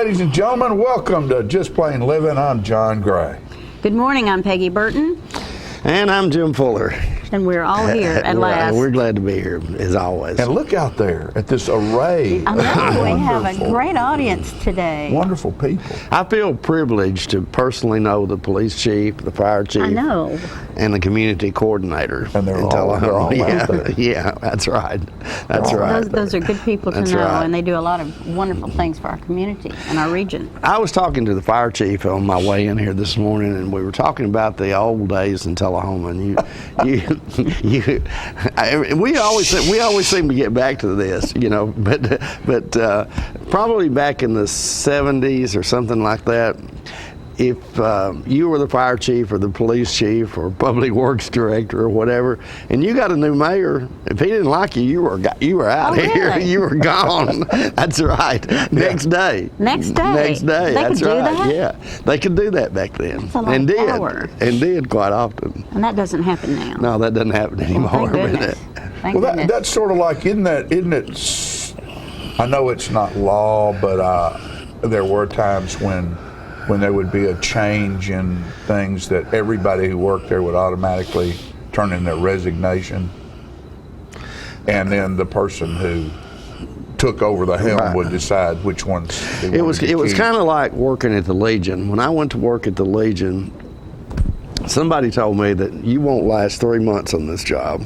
ladies and gentlemen, welcome to Just Plain Living. I'm John Gray. Good morning, I'm Peggy Burton. And I'm Jim Fuller. And we're all here at last. We're glad to be here, as always. And look out there at this array. I know, we have a great audience today. Wonderful people. I feel privileged to personally know the police chief, the fire chief, I know. and the community coordinator. And they're all out there. Yeah, that's right. That's right. Those are good people to That's know, right. and they do a lot of wonderful things for our community and our region. I was talking to the fire chief on my way in here this morning, and we were talking about the old days in Tullahoma. And we always seem to get back to this, you know. But probably back in the 70s or something like that. If you were the fire chief or the police chief or public works director or whatever, and you got a new mayor, if he didn't like you, you were out here. Really? You were gone. That's right. Next day. Next day. Next day. They That's could do right. that? Yeah, they could do that back then, That's a lot and of did, power. and did quite often. And that doesn't happen now. No, that doesn't happen anymore. Thank goodness. Thank Well, goodness. that's sort of like, isn't it? I know it's not law, but there were times when there would be a change in things that everybody who worked there would automatically turn in their resignation, and then the person who took over the helm would decide which ones they wanted to It was keep. kind of like working at the Legion. When I went to work at the Legion, somebody told me that you won't last 3 months on this job.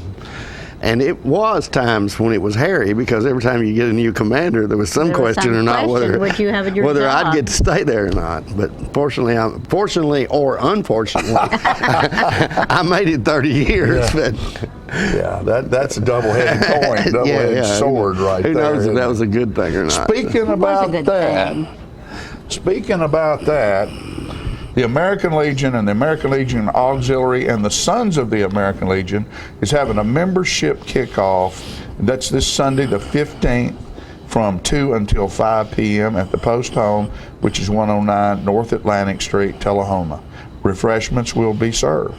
And it was times when it was hairy, because every time you get a new commander, there was some There was question some or not question, would you have your whether job? I'd get to stay there or not. But fortunately or unfortunately, I made it 30 years. Yeah. But Yeah, that's a double-headed coin, double-headed sword right Who there. knows if that was a good thing or not? Speaking about good that, thing. the American Legion and the American Legion Auxiliary and the Sons of the American Legion is having a membership kickoff. That's this Sunday, the 15th, from 2 until 5 p.m. at the Post Home, which is 109 North Atlantic Street, Tullahoma. Refreshments will be served.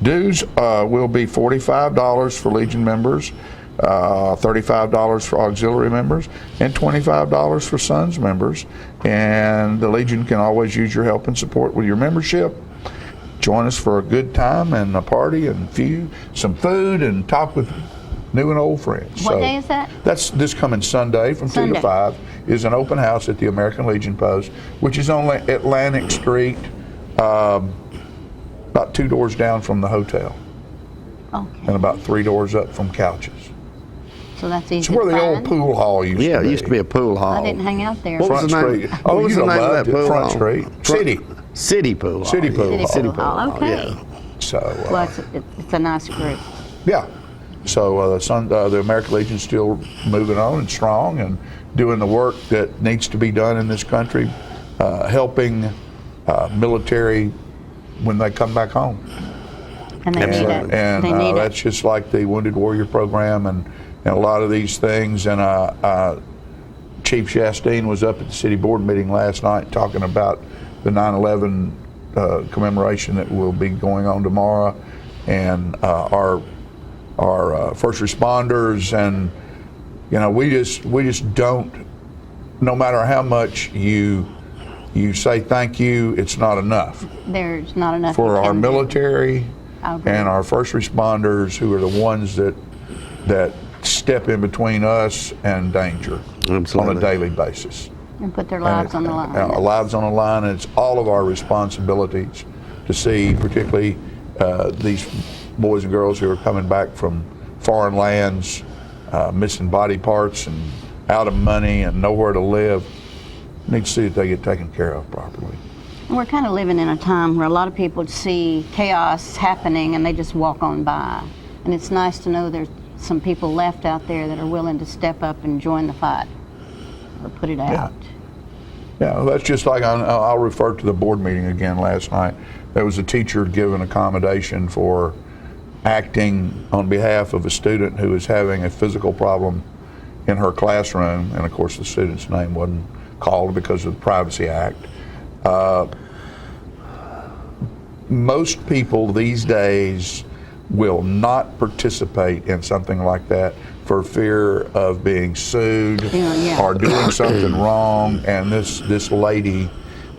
Dues will be $45 for Legion members, $35 for auxiliary members, and $25 for Sons members. And the Legion can always use your help and support with your membership. Join us for a good time and a party and some food and talk with new and old friends. What day is that? That's this coming Sunday from 2 to 5 is an open house at the American Legion Post, which is on Atlantic Street, about 2 doors down from the hotel, Okay. and about 3 doors up from Couches. So that's easy It's where to the old find. pool hall used to be. Yeah, it used to be a pool hall. I didn't hang out there. What was Front the name? Street. What Oh, was you'd the have name of loved that it. pool Front hall? Street. City. City Pool Hall. City Pool Hall. City Pool Hall, okay. Yeah. So, Well, it's a nice group. yeah. So the American Legion's still moving on and strong and doing the work that needs to be done in this country, helping military when they come back home. And they need it. And They need that's it. just like the Wounded Warrior Program and a lot of these things. And Chief Shastine was up at the city board meeting last night talking about the 9/11 commemoration that will be going on tomorrow, and our first responders. And we just don't. No matter how much you say thank you, it's not enough There's not enough for you our can do. military I agree. and our first responders, who are the ones that step in between us and danger Absolutely. on a daily basis. And put their lives on the line. Our lives on the line, and it's all of our responsibilities to see, particularly these boys and girls who are coming back from foreign lands, missing body parts and out of money and nowhere to live. Need to see that they get taken care of properly. And we're kind of living in a time where a lot of people see chaos happening and they just walk on by. And it's nice to know there's some people left out there that are willing to step up and join the fight or put it out. Yeah, well, that's just like, I'll refer to the board meeting again last night. There was a teacher given accommodation for acting on behalf of a student who was having a physical problem in her classroom, and of course the student's name wasn't called because of the Privacy Act. Most people these days will not participate in something like that for fear of being sued Yeah. or doing something wrong. And this lady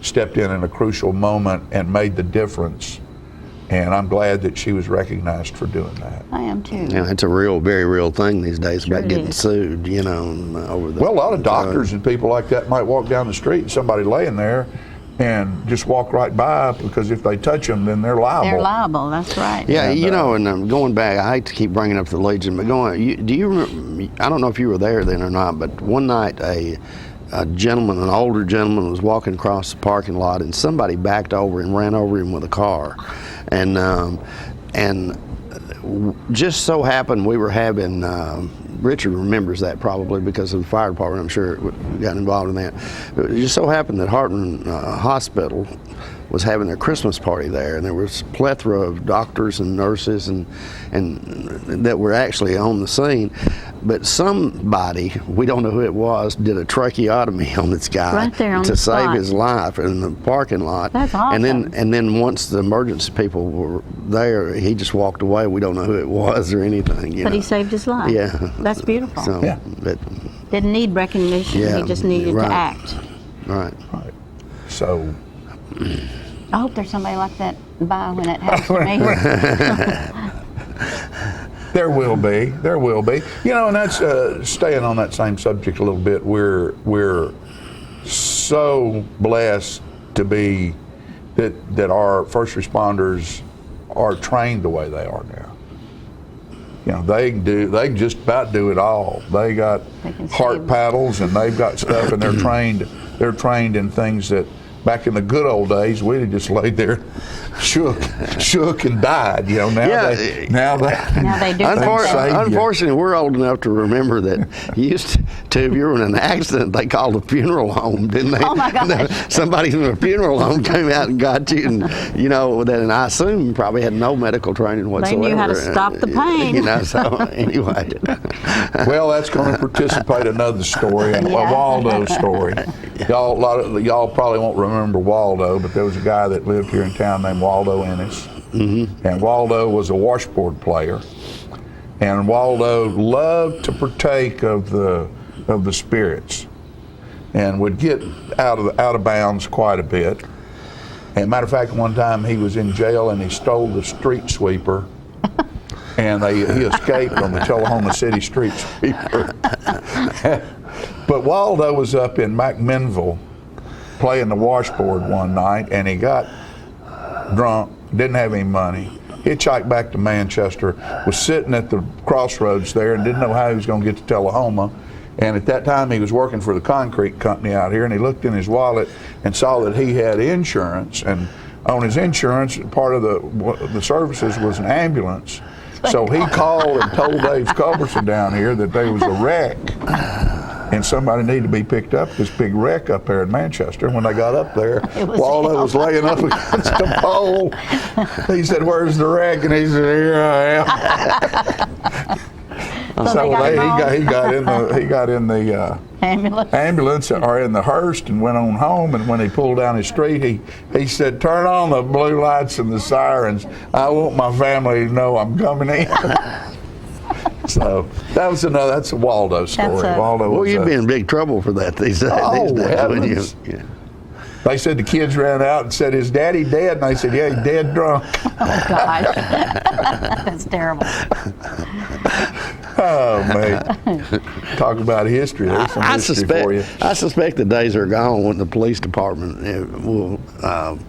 stepped in a crucial moment and made the difference. And I'm glad that she was recognized for doing that. I am too. Yeah, it's a very real thing these days about Sure it getting is. sued, you know, over the. Well, a lot of doctors and people like that might walk down the street and somebody laying there and just walk right by, because if they touch them, then they're liable. They're liable, that's right. Yeah, And, you know, and going back, I hate to keep bringing up the Legion, but do you remember, I don't know if you were there then or not, but one night a gentleman, an older gentleman, was walking across the parking lot, and somebody backed over and ran over him with a car. And just so happened we were having, Richard remembers that probably because of the fire department, I'm sure it got involved in that. It just so happened that Hartman Hospital was having their Christmas party there, and there was a plethora of doctors and nurses and that were actually on the scene. But somebody, we don't know who it was, did a tracheotomy on this guy Right there on to the save spot. his life in the parking lot. That's And awesome. then once the emergency people were there, he just walked away. We don't know who it was or anything. You But know? he saved his life. Yeah. That's beautiful. So, Yeah. but Didn't need recognition, Yeah, he just needed right. to act. right. Right. So, I hope there's somebody like that by when it happens to me. there will be. You know, and that's staying on that same subject a little bit. We're so blessed to be that our first responders are trained the way they are now. You know, they can just about do it all. They got They can heart save. paddles and they've got stuff, and they're trained in things that back in the good old days we'd have just laid there, shook and died. You know, now Yeah. now they Now they do save you. Unfortunately, we're old enough to remember that you used to, if you were in an accident, they called a funeral home, didn't they? Oh, my gosh. Somebody from a funeral home came out and got you, and you know that. And I assume you probably had no medical training whatsoever. knew how to stop the pain. You know, so anyway. Well, that's going to participate another story, a Yeah. Waldo story. Y'all probably won't remember Waldo, but there was a guy that lived here in town named Waldo Ennis, and Waldo was a washboard player, and Waldo loved to partake of the spirits, and would get out of bounds quite a bit. And matter of fact, one time he was in jail and he stole the street sweeper. And he escaped on the Tullahoma City street sweeper. But Waldo was up in McMinnville playing the washboard one night, and he got drunk, didn't have any money, hitchhiked back to Manchester, was sitting at the crossroads there and didn't know how he was going to get to Tullahoma. And at that time he was working for the concrete company out here, and he looked in his wallet and saw that he had insurance, and on his insurance part of the services was an ambulance. So he called and told Dave Culberson down here that there was a wreck and somebody needed to be picked up, this big wreck up there in Manchester. And when they got up there, It was Waldo him. was laying up against a pole. He said, "Where's the wreck?" And he said, "Here I am." So they got him home? he got in the ambulance or in the hearse and went on home. And when he pulled down his street, he said, "Turn on the blue lights and the sirens. I want my family to know I'm coming in." So that's a Waldo story. That's a- Waldo Well, was you'd a- be in big trouble for that these days. Oh, wouldn't you? heavens. Yeah. They said the kids ran out and said, "Is Daddy dead?" And they said, "Yeah, he's dead drunk." Oh, gosh. That's terrible. Oh, man. Talk about history. There's some history for you. I suspect the days are gone when the police department will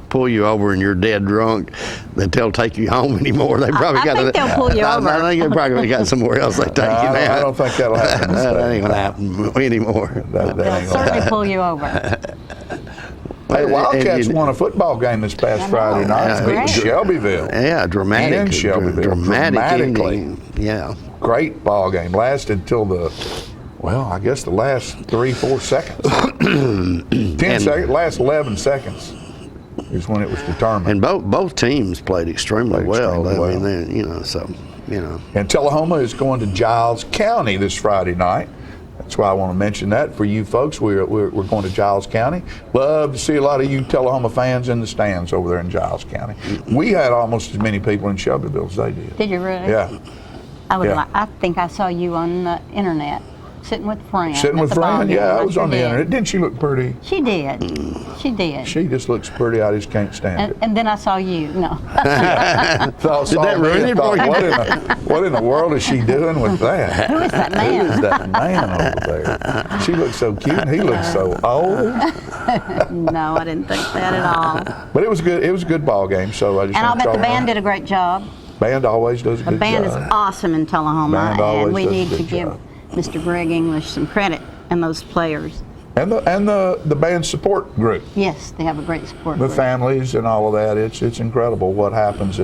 pull you over and you're dead drunk. That they'll take you home anymore. They probably I got. think they'll pull you over. I think they probably got somewhere else they take you now. I don't think that'll happen. That ain't gonna happen anymore. That They'll ain't gonna certainly pull you over. Hey, Wildcats And- won a football game this past I know. Friday night. That's Beat great. Shelbyville. Yeah, dramatic. In Shelbyville. Dramatic Dramatically. ending. Yeah. Great ball game. Lasted till I guess the last 3-4 seconds. 10 seconds. Last 11 seconds is when it was determined. And both teams played extremely well. extremely I mean, so. And Tullahoma is going to Giles County this Friday night. That's why I want to mention that for you folks. We're going to Giles County. Love to see a lot of you Tullahoma fans in the stands over there in Giles County. We had almost as many people in Shelbyville as they did. Did you really? Yeah. I think I saw you on the internet, sitting with Fran. Sitting at with the ball Fran? game. Yeah, I Yes, was you on the did. internet. Didn't she look pretty? She did. She did. She just looks pretty. I just can't stand it. And then I saw you. No. Did that ruin it for you? What in the world is she doing with that? Who is that Who man? is that man over there? She looks so cute and he looks so old. No, I didn't think that at all. But it was good. It was a good ball game. So I just And I'll want bet y'all the band know. did a great job. Band always does a The good band job. is awesome in Tullahoma, Band always and we does a need good to give job. Mr. Greg English some credit and those players. And the band support group, Yes, they have a great support the group. families and all of that. It's incredible what happens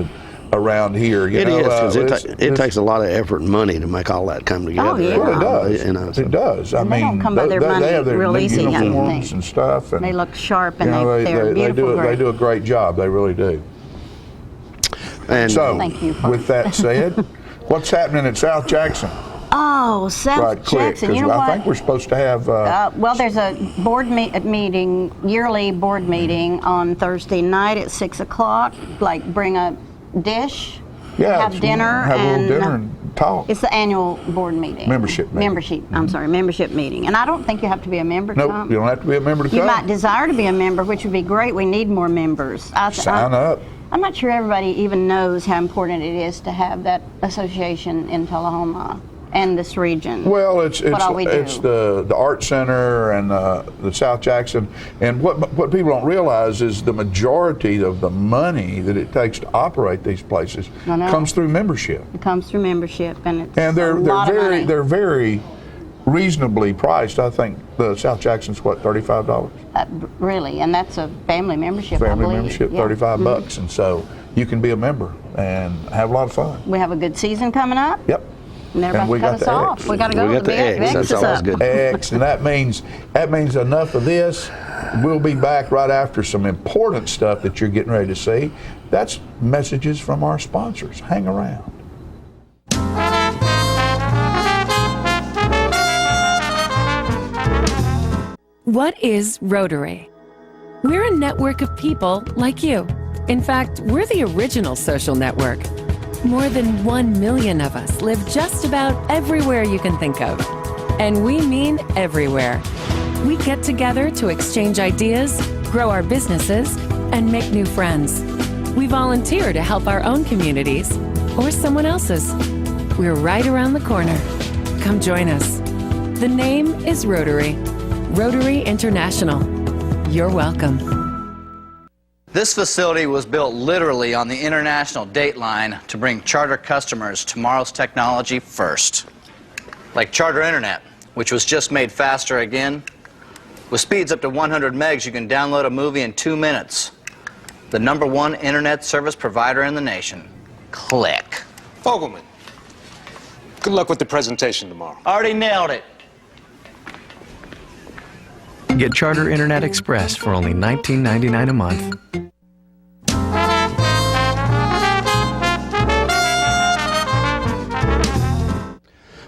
around here. You It know, is, because it's- it takes a lot of effort and money to make all that come together. yeah. Well, it does. You know, so- It does. I And they mean, don't come by their money they have their real new easy, I don't uniforms think. and stuff. And, They look sharp, and you know, they're they beautiful. do they do a great job. They really do. And So, Thank you for with that said, what's happening at South Jackson? Oh, South Right quick, Jackson. You because know I what? think we're supposed to have. Well, there's a meeting, yearly board meeting on Thursday night at 6 o'clock. Like, bring a dish, have it's- dinner, have a and little dinner and talk. it's the annual board meeting. Membership meeting. Membership meeting. And I don't think you have to be a member to Nope, come. you don't have to be a member to You come. might desire to be a member, which would be great. We need more members. Sign up. I'm not sure everybody even knows how important it is to have that association in Tullahoma and this region. Well, it's what all we do. the art center and the South Jackson, and what people don't realize is the majority of the money that it takes to operate these places I know. comes through membership, It comes through membership, and it's and a lot of money. they're very reasonably priced. I think the South Jackson's what, $35? Really, and that's a family membership. I Family believe. membership, Yeah. $35, and so you can be a member and have a lot of fun. We have a good season coming up, Yep. and they're And about we to cut got us the off. X. We got to go. We got the X. That's is always up. good. X, and that means enough of this. We'll be back right after some important stuff that you're getting ready to see. That's messages from our sponsors. Hang around. What is Rotary? We're a network of people like you. In fact, we're the original social network. More than 1 million of us live just about everywhere you can think of. And we mean everywhere. We get together to exchange ideas, grow our businesses, and make new friends. We volunteer to help our own communities or someone else's. We're right around the corner. Come join us. The name is Rotary. Rotary International. You're welcome. This facility was built literally on the international date line to bring Charter customers tomorrow's technology first. Like Charter Internet, which was just made faster again. With speeds up to 100 megs, you can download a movie in 2 minutes. The #1 internet service provider in the nation. Click. Fogelman, good luck with the presentation tomorrow. Already nailed it. Get Charter Internet Express for only $19.99 a month.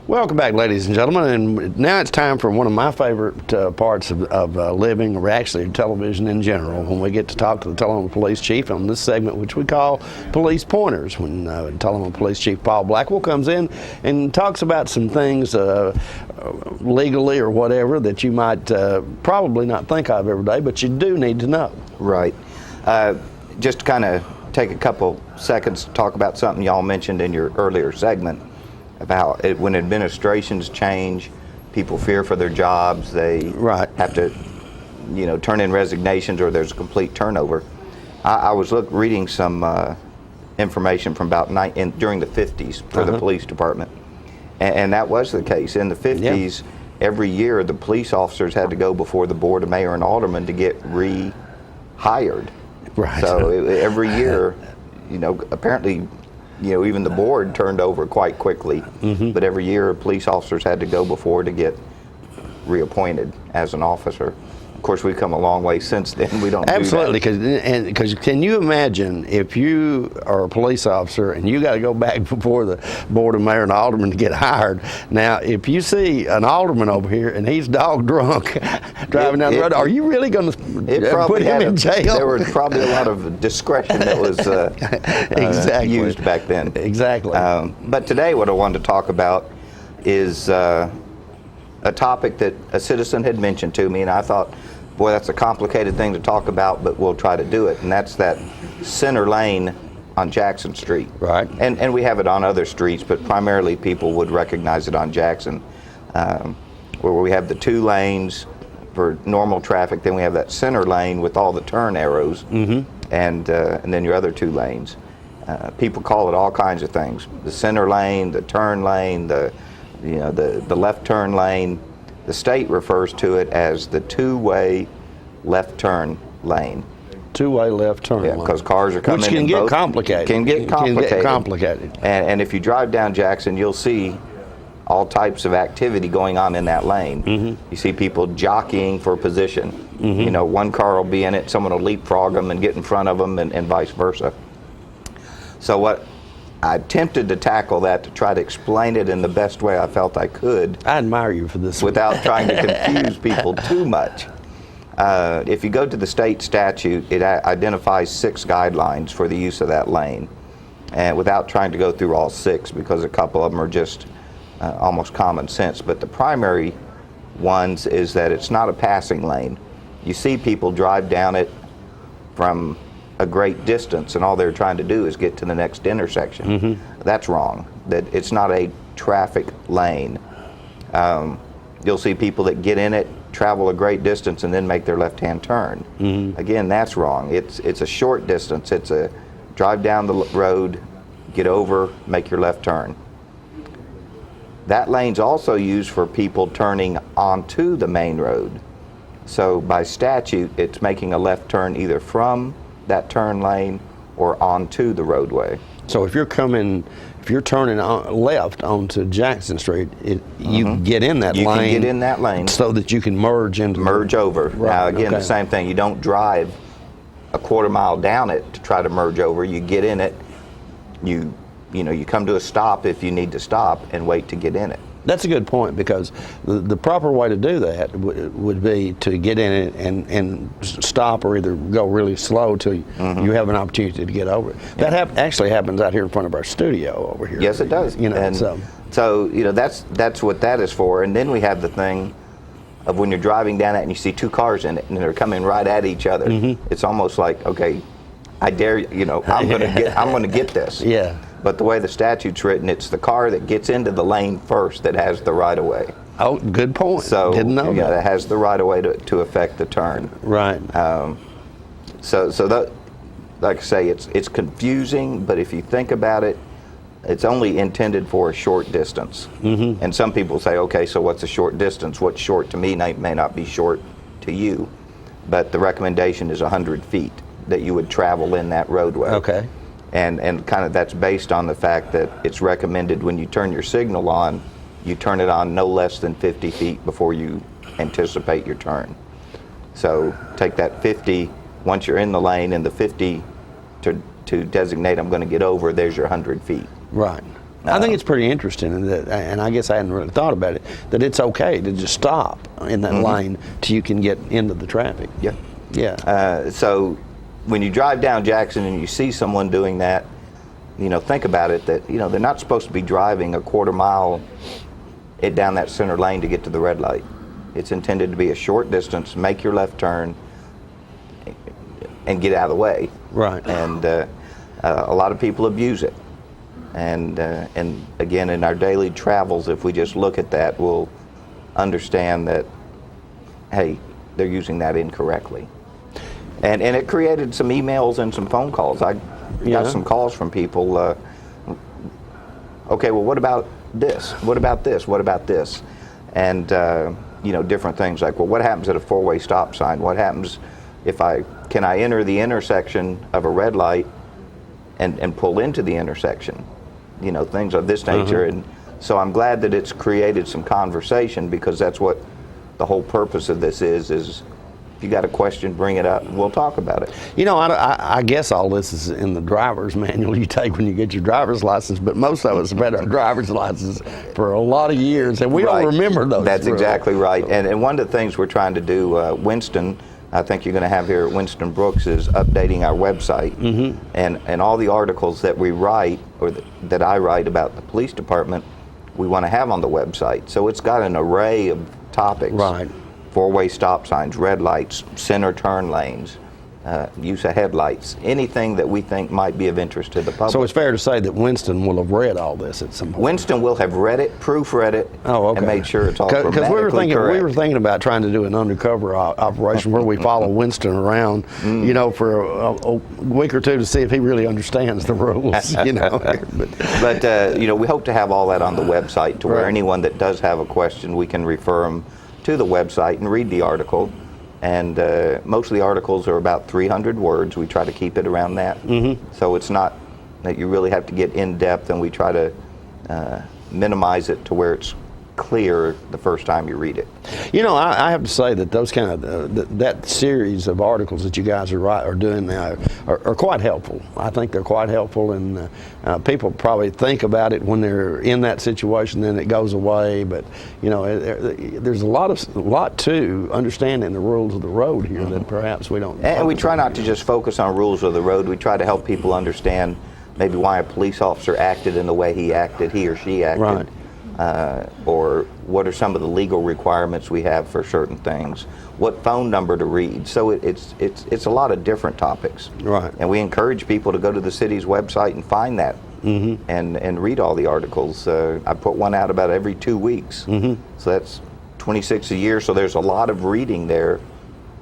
Welcome back, ladies and gentlemen, and now it's time for one of my favorite parts of living, or actually television in general, when we get to talk to the Tullahoma Police Chief on this segment, which we call Police Pointers, when Tullahoma Police Chief Paul Blackwell comes in and talks about some things legally or whatever that you might probably not think of every day, but you do need to know. Right. Just to kind of take a couple seconds to talk about something y'all mentioned in your earlier segment about it, when administrations change, people fear for their jobs. They Right. have to, turn in resignations, or there's a complete turnover. I was reading some information from about during the 50s for the police department, and that was the case. In the 50s, every year the police officers had to go before the board of mayor and aldermen to get rehired. Right. So every year, apparently, even the board turned over quite quickly. But every year, police officers had to go before to get reappointed as an officer. Of course, we've come a long way since then. We don't Absolutely, do that. because can you imagine if you are a police officer and you got to go back before the board of mayor and aldermen to get hired? Now, if you see an alderman over here and he's dog drunk driving down the road, are you really going to put him in jail? There was probably a lot of discretion that was Exactly. used back then. Exactly. But today, what I wanted to talk about is a topic that a citizen had mentioned to me, and I thought, boy, that's a complicated thing to talk about, but we'll try to do it. And that's that center lane on Jackson Street. Right. And we have it on other streets, but primarily people would recognize it on Jackson, where we have the 2 lanes for normal traffic. Then we have that center lane with all the turn arrows, and then your other 2 lanes. People call it all kinds of things: the center lane, the turn lane, the left turn lane. The state refers to it as the 2-way left turn lane. 2-way left turn lane. Because cars are coming Which can in get both. complicated. Can get complicated. complicated. And if you drive down Jackson, you'll see all types of activity going on in that lane. You see people jockeying for position. One car will be in it, someone will leapfrog them and get in front of them, and vice versa. So what I attempted to tackle that to try to explain it in the best way I felt I could. I admire you for this. Without trying to confuse people too much. If you go to the state statute, it identifies 6 guidelines for the use of that lane. And without trying to go through all 6, because a couple of them are just almost common sense. But the primary ones is that it's not a passing lane. You see people drive down it from a great distance, and all they're trying to do is get to the next intersection. That's wrong. That it's not a traffic lane. You'll see people that get in it, travel a great distance, and then make their left-hand turn. Again, that's wrong. It's a short distance. It's a drive down the road, get over, make your left turn. That lane's also used for people turning onto the main road. So by statute, it's making a left turn either from that turn lane or onto the roadway. So if you're turning left onto Jackson Street, you can get in that lane. You can get in that lane so that you can merge over. Right, Now again, okay. the same thing. You don't drive a quarter mile down it to try to merge over. You get in it. You come to a stop if you need to stop and wait to get in it. That's a good point, because the proper way to do that would be to get in it and stop, or either go really slow till you have an opportunity to get over it. That actually happens out here in front of our studio over here. Yes, it does. So that's what that is for. And then we have the thing of when you're driving down it and you see 2 cars in it and they're coming right at each other. It's almost like, okay, I dare you. I'm going to get this. Yeah. But the way the statute's written, it's the car that gets into the lane first that has the right of way. Oh, good point. So didn't know that. That has the right of way to affect the turn. Right. So that, like I say, it's confusing, but if you think about it, it's only intended for a short distance. And some people say, okay, so what's a short distance? What's short to me may not be short to you, but the recommendation is 100 feet that you would travel in that roadway. Okay. And kind of that's based on the fact that it's recommended when you turn your signal on, you turn it on no less than 50 feet before you anticipate your turn. So take that 50, once you're in the lane, and the 50 to designate I'm going to get over, there's your 100 feet. Right. I think it's pretty interesting, and I guess I hadn't really thought about it, that it's okay to just stop in that lane till you can get into the traffic. Yeah. Yeah. So when you drive down Jackson and you see someone doing that, think about it, that they're not supposed to be driving a quarter mile down that center lane to get to the red light. It's intended to be a short distance, make your left turn, and get out of the way. Right. And a lot of people abuse it. And again, in our daily travels, if we just look at that, we'll understand that, hey, they're using that incorrectly. And it created some emails and some phone calls. I got some calls from people. Okay, well, what about this? What about this? What about this? And different things like, well, what happens at a 4-way stop sign? What happens if can I enter the intersection of a red light and pull into the intersection? Things of this nature. And so I'm glad that it's created some conversation, because that's what the whole purpose of this is If you got a question, bring it up, and we'll talk about it. You know, I guess all this is in the driver's manual you take when you get your driver's license, but most of us have had our driver's license for a lot of years, and we Right. don't remember those. That's rules. exactly right. And one of the things we're trying to do, Winston, I think you're going to have here at Winston Brooks, is updating our website. And all the articles that we write, or that I write about the police department, we want to have on the website. So it's got an array of topics. Right. Four-way stop signs, red lights, center turn lanes, use of headlights, anything that we think might be of interest to the public. So it's fair to say that Winston will have read all this at some point. Winston will have read it, proofread it, Oh, okay. and made sure it's all Because grammatically correct. we were thinking about trying to do an undercover operation where we follow Winston around, you know, for a week or two to see if he really understands the rules. You know, But you know, we hope to have all that on the website to where Right. anyone that does have a question, we can refer them to the website and read the article. And most of the articles are about 300 words. We try to keep it around that. So it's not that you really have to get in depth, and we try to minimize it to where it's clear the first time you read it. You know, I have to say that those kind of that series of articles that you guys are doing now are quite helpful. I think they're quite helpful, and people probably think about it when they're in that situation, then it goes away. But you know, there's a lot to understanding the rules of the road here that perhaps we don't. And we try not to just focus on rules of the road. We try to help people understand maybe why a police officer acted in the way he or she acted. Right. Or what are some of the legal requirements we have for certain things, what phone number to read. So it's a lot of different topics. Right. And we encourage people to go to the city's website and find that and read all the articles. I put one out about every 2 weeks. So that's 26 a year, so there's a lot of reading there,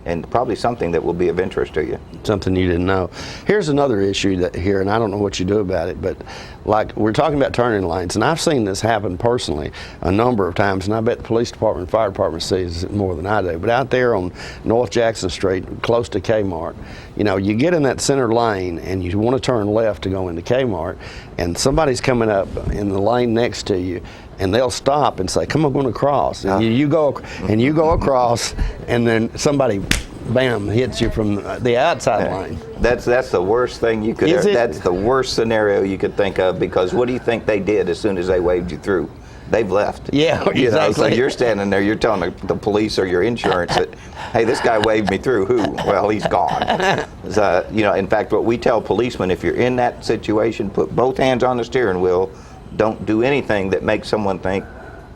and probably something that will be of interest to you. Something you didn't know. Here's another issue here, and I don't know what you do about it, but like we're talking about turning lanes, and I've seen this happen personally a number of times, and I bet the police department and fire department sees it more than I do. But out there on North Jackson Street, close to Kmart, you know, you get in that center lane and you want to turn left to go into Kmart, and somebody's coming up in the lane next to you, and they'll stop and say, "Come on, going across," and you go across, and then somebody, bam, hits you from the outside lane. That's the worst thing you could. Is it? That's the worst scenario you could think of, because what do you think they did as soon as they waved you through? They've left. Yeah, You know, so exactly. you're standing there. You're telling the police or your insurance that, hey, this guy waved me through. Who? Well, he's gone. So, you know, in fact, what we tell policemen, if you're in that situation, put both hands on the steering wheel. Don't do anything that makes someone think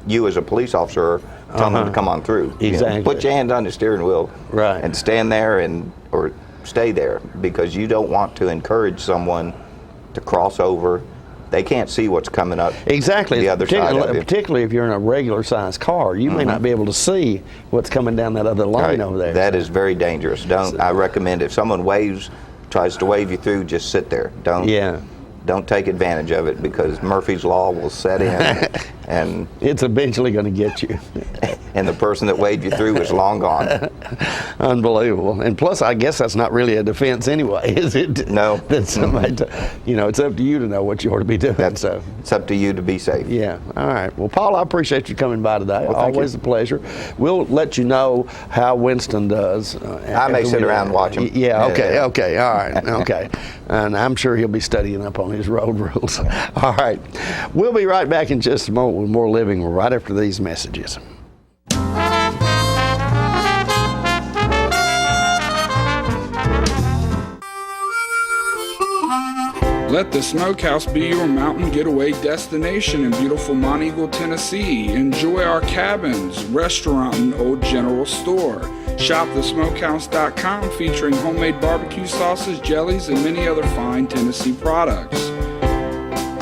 you as a police officer are telling them to come on through. You know, Exactly. put your hand on the steering wheel. Right. And stand there or stay there, because you don't want to encourage someone to cross over. They can't see what's coming up. Exactly. The other side of you. Particularly if you're in a regular sized car, you may not be able to see what's coming down that other lane Right. over there. That is very dangerous. I recommend if someone tries to wave you through, just sit there. Don't take advantage of it, because Murphy's Law will set in, and It's eventually going to get you. the person that waved you through is long gone. Unbelievable. And plus, I guess that's not really a defense anyway, is it? No. That somebody, you know, it's up to you to know what you ought to be doing. So, It's up to you to be safe. yeah. All right. Well, Paul, I appreciate you coming by today. Well, thank Always you. a pleasure. We'll let you know how Winston does. I may sit around and watch him. Yeah. Okay. Okay. All right. Okay. And I'm sure he'll be studying up on his road rules. All right. We'll be right back in just a moment with more Living right after these messages. Let the Smokehouse be your mountain getaway destination in beautiful Monteagle, Tennessee. Enjoy our cabins, restaurant, and old general store. Shop thesmokehouse.com, featuring homemade barbecue sauces, jellies, and many other fine Tennessee products.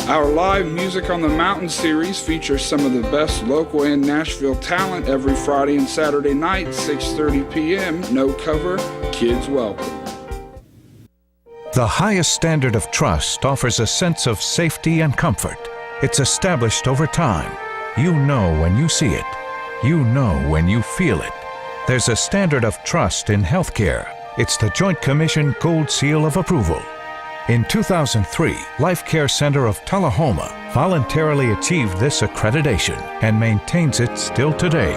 Our live Music on the Mountain series features some of the best local and Nashville talent every Friday and Saturday night, 6:30 p.m. No cover, kids welcome. The highest standard of trust offers a sense of safety and comfort. It's established over time. You know when you see it. You know when you feel it. There's a standard of trust in healthcare. It's the Joint Commission Gold Seal of Approval. In 2003, Life Care Center of Tullahoma voluntarily achieved this accreditation and maintains it still today.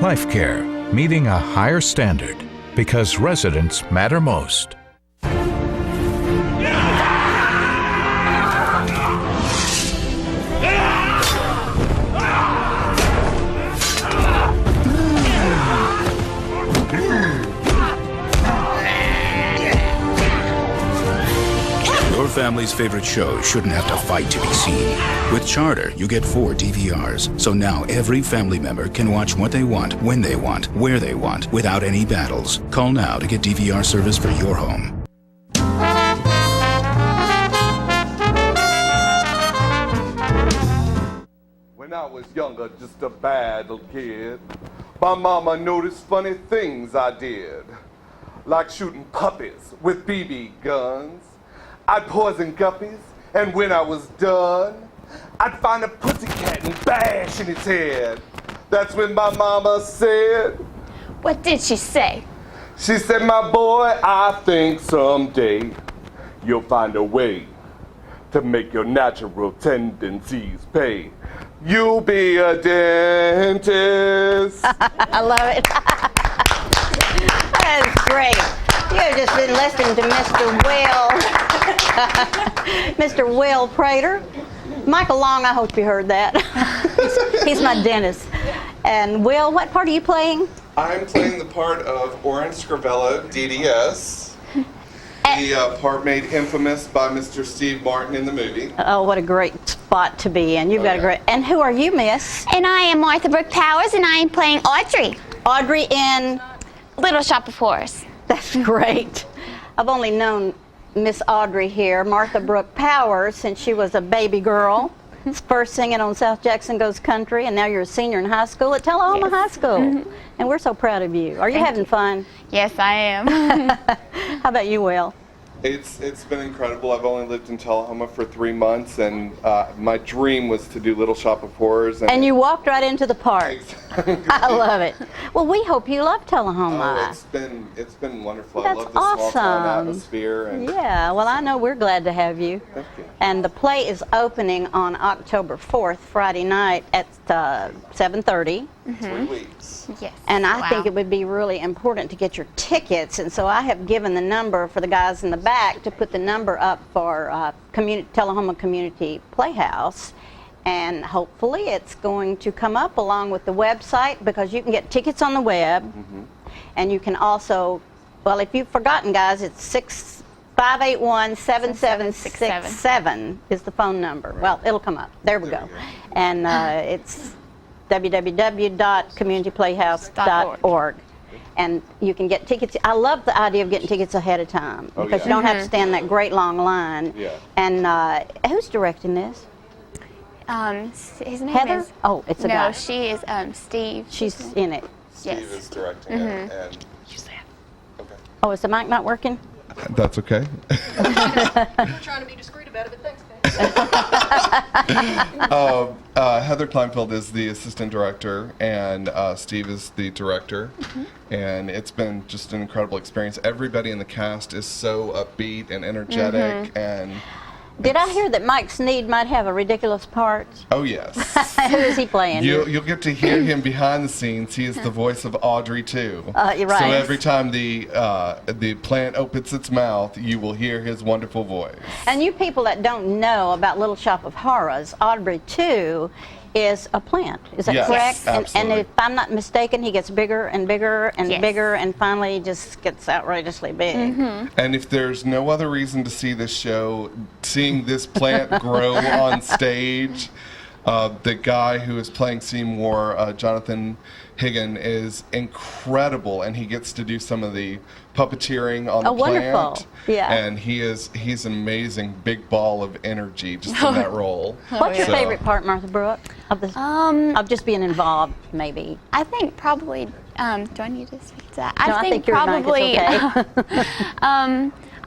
Life Care, meeting a higher standard because residents matter most. Your family's favorite show shouldn't have to fight to be seen. With Charter, you get 4 DVRs, so now every family member can watch what they want, when they want, where they want, without any battles. Call now to get DVR service for your home. When I was younger, just a bad little kid, my mama noticed funny things I did, like shooting puppies with BB guns. I'd poison guppies, and when I was done, I'd find a pussycat and bash in its head. That's when my mama said... What did she say? She said, my boy, I think someday you'll find a way to make your natural tendencies pay. You'll be a dentist. I love it. That is great. You've just been listening to Mr. Will Prater. Michael Long, I hope you heard that. He's my dentist. And Will, what part are you playing? I'm playing the part of Orange Scrivello, DDS. The part made infamous by Mr. Steve Martin in the movie. Oh, what a great spot to be in. You've got a great... And who are you, miss? And I am Martha Brooke Powers, and I am playing Audrey. Audrey in... Little Shop of Horrors. That's great. I've only known Miss Audrey here, Martha Brooke Powers, since she was a baby girl. First singing on South Jackson Goes Country, and now you're a senior in high school at Tullahoma High School. And we're so proud of you. Are you having fun? Yes, I am. How about you, Will? It's been incredible. I've only lived in Tullahoma for 3 months, and my dream was to do Little Shop of Horrors. And you walked right into the park. I love it. Well, we hope you love Tullahoma. Oh, it's been wonderful. That's I love the small town awesome. atmosphere. And Yeah, well, I know we're glad to have you. Thank you. And the play is opening on October 4th, Friday night at 7:30. 3 weeks. Yes. And I think it would be really important to get your tickets. And so I have given the number for the guys in the back to put the number up for Tullahoma Community Playhouse. And hopefully it's going to come up along with the website, because you can get tickets on the web. And you can also, well, if you've forgotten, guys, it's 581-7767 is the phone number. Right. Well, it'll come up. There we go. And it's www.communityplayhouse.org. And you can get tickets. I love the idea of getting tickets ahead of time, because you don't have to stand that great long line. And who's directing this? His name Heather? is... Oh, it's a guy. No, she is Steve. She's in it. Steve is directing it. And Oh, is the mic not working? that's okay. Trying to be discreet about it, but thanks, Heather Kleinfeld is the assistant director, and Steve is the director. And it's been just an incredible experience. Everybody in the cast is so upbeat and energetic. And Did I hear that Mike Sneed might have a ridiculous part? oh yes, Who is he playing? you'll get to hear him behind the scenes. He is the voice of Audrey too. You're right. So every time the plant opens its mouth, you will hear his wonderful voice. And you people that don't know about Little Shop of Horrors, Audrey too is a plant. Is that Yes, correct? And absolutely. if I'm not mistaken, he gets bigger and bigger and bigger, and finally just gets outrageously big. And if there's no other reason to see this show, seeing this plant grow on stage, the guy who is playing Seymour, Jonathan Higgin, is incredible, and he gets to do some of the puppeteering on the wonderful. plant. Yeah. And he's an amazing big ball of energy just in that role. What's your So- favorite part, Martha Brooke, of the of just being involved, maybe? I think probably, do I need to speak to that? No, I think your mic is probably, okay.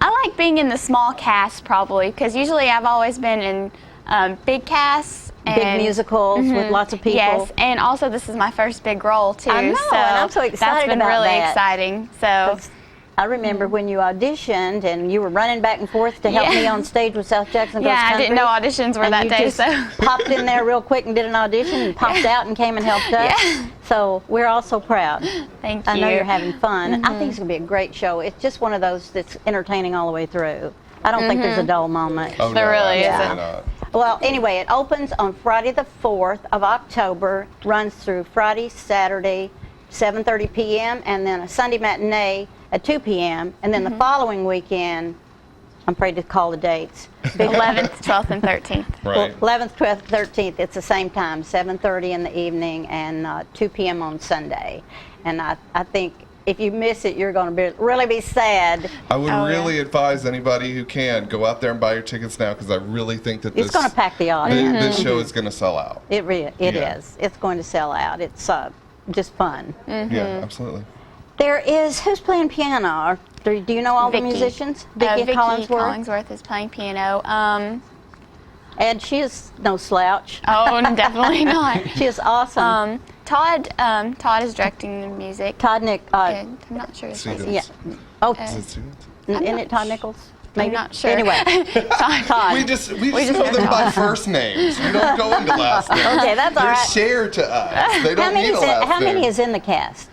I like being in the small cast probably, because usually I've always been in big casts. Big musicals with lots of people. Yes, and also this is my first big role too. I know, so and I'm so excited that's been about really that. exciting. So I remember when you auditioned and you were running back and forth to help me on stage with South Jackson Ghost Yeah, I Country. didn't know auditions were and that you day, just so. popped in there real quick and did an audition and popped out and came and helped us. Yeah. So we're all so proud. Thank I know you. you're having fun. I think it's going to be a great show. It's just one of those that's entertaining all the way through. I don't think there's a dull moment. Oh, There no, really absolutely isn't. not. Well, anyway, it opens on Friday the 4th of October, runs through Friday, Saturday, 7:30 p.m., and then a Sunday matinee at 2 p.m., and then the following weekend, I'm afraid to call the dates. 11th, 12th, and 13th. Right. 11th, 12th, 13th, it's the same time, 7:30 in the evening and 2 p.m. on Sunday. And I think if you miss it, you're going to really be sad. I would really advise anybody who can go out there and buy your tickets now, because I really think that It's going to pack the audience. this show is going to sell out. It Yeah. is. It's going to sell out. It's just fun. Yeah, absolutely. There is, who's playing piano? Do you know all Vicky. the musicians? Vicky Collinsworth? Collinsworth is playing piano. And she is no slouch. Oh, definitely not. She is awesome. Todd is directing the music. Todd Nick. I'm not sure his name. Yeah. Oh, I'm isn't not it Todd Nichols? Maybe? I'm not sure. Anyway, Todd. We just know them by first names. We don't go into last names. Okay, that's all They're right. shared to us. They don't need a last How many name. is in the cast?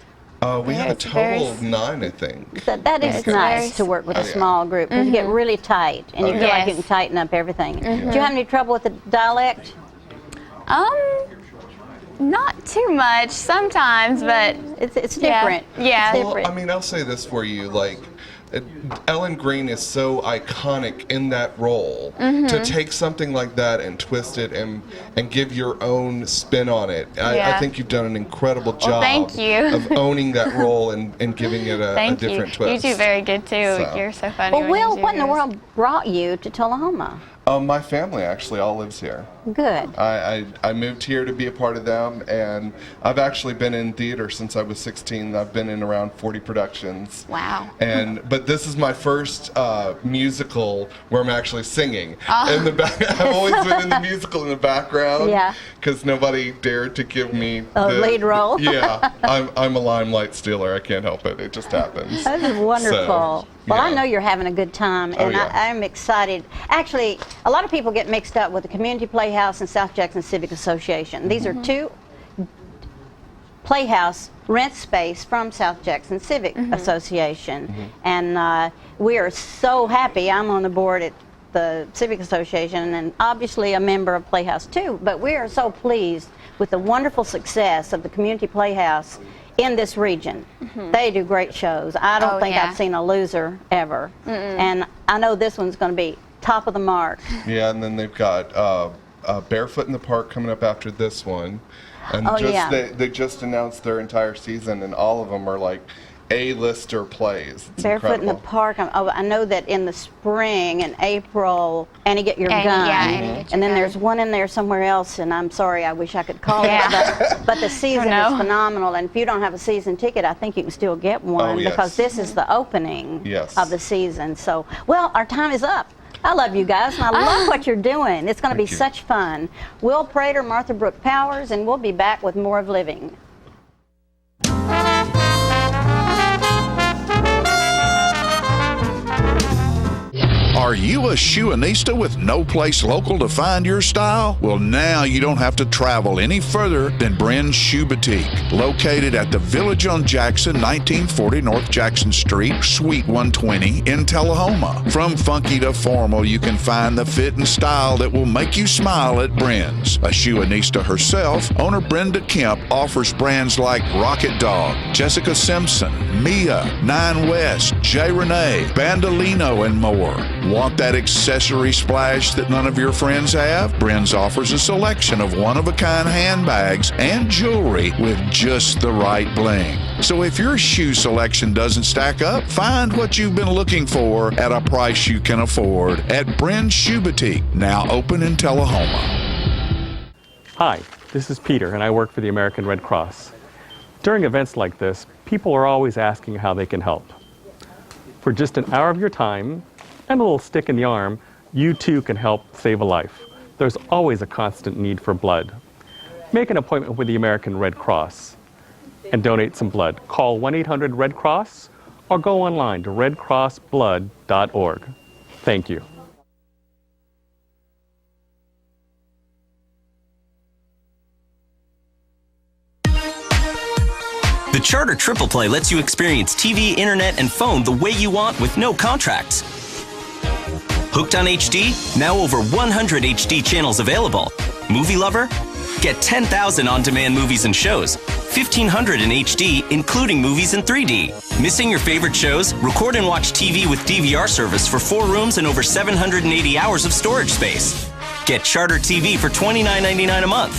We have a total of 9, I think. That is nice to work with a small group because you get really tight and you feel like you can tighten up everything. Do you have any trouble with the dialect? Not too much sometimes, but it's different. Yeah. It's Well, different. I mean, I'll say this for you, like, Ellen Greene is so iconic in that role. To take something like that and twist it and give your own spin on it, I think you've done an incredible job thank you. of owning that role and giving it a Thank different you. twist. You do very good too. So. You're so funny. Well, Will, what in the world brought you to Tullahoma? My family actually all lives here. Good. I moved here to be a part of them, and I've actually been in theater since I was 16. I've been in around 40 productions. Wow. But this is my first musical where I'm actually singing. In the back, I've always been in the musical in the background. Yeah. Because nobody dared to give me A lead role. Yeah, I'm a limelight stealer. I can't help it. It just happens. That is wonderful. So, well, I yeah. know you're having a good time, and yeah. I'm excited. Actually, a lot of people get mixed up with the Community Playhouse and South Jackson Civic Association. These are two playhouse rent space from South Jackson Civic Association, and we are so happy. I'm on the board at the Civic Association and obviously a member of Playhouse too, but we are so pleased with the wonderful success of the Community Playhouse in this region. They do great shows. I don't think I've seen a loser ever, and I know this one's going to be top of the mark. Yeah, and then they've got Barefoot in the Park coming up after this one. And they just announced their entire season, and all of them are like A-lister plays. It's Barefoot incredible. in the Park. I know that in the spring, in April, Annie Get Your Gun. Annie Get Your and then Gun. there's one in there somewhere else, and I'm sorry, I wish I could call it. But the season is phenomenal, and if you don't have a season ticket, I think you can still get one because this is the opening of the season. So, well, our time is up. I love you guys, and I love what you're doing. It's going to be such fun. Will Prater, Martha Brooke Powers, and we'll be back with more of Living. Are you a shoeanista with no place local to find your style? Well, now you don't have to travel any further than Bren's Shoe Boutique, located at the Village on Jackson, 1940 North Jackson Street, Suite 120 in Tullahoma. From funky to formal, you can find the fit and style that will make you smile at Bren's. A shoeanista herself, owner Brenda Kemp offers brands like Rocket Dog, Jessica Simpson, Mia, Nine West, J. Renee, Bandolino, and more. Want that accessory splash that none of your friends have? Bren's offers a selection of one-of-a-kind handbags and jewelry with just the right bling. So if your shoe selection doesn't stack up, find what you've been looking for at a price you can afford at Bren's Shoe Boutique, now open in Tullahoma. Hi, this is Peter, and I work for the American Red Cross. During events like this, people are always asking how they can help. For just an hour of your time, and a little stick in the arm, you too can help save a life. There's always a constant need for blood. Make an appointment with the American Red Cross and donate some blood. Call 1-800-RED-CROSS or go online to redcrossblood.org. Thank you. The Charter Triple Play lets you experience TV, internet, and phone the way you want with no contracts. Hooked on HD? Now over 100 HD channels available. Movie lover? Get 10,000 on-demand movies and shows. 1,500 in HD, including movies in 3D. Missing your favorite shows? Record and watch TV with DVR service for 4 rooms and over 780 hours of storage space. Get Charter TV for $29.99 a month.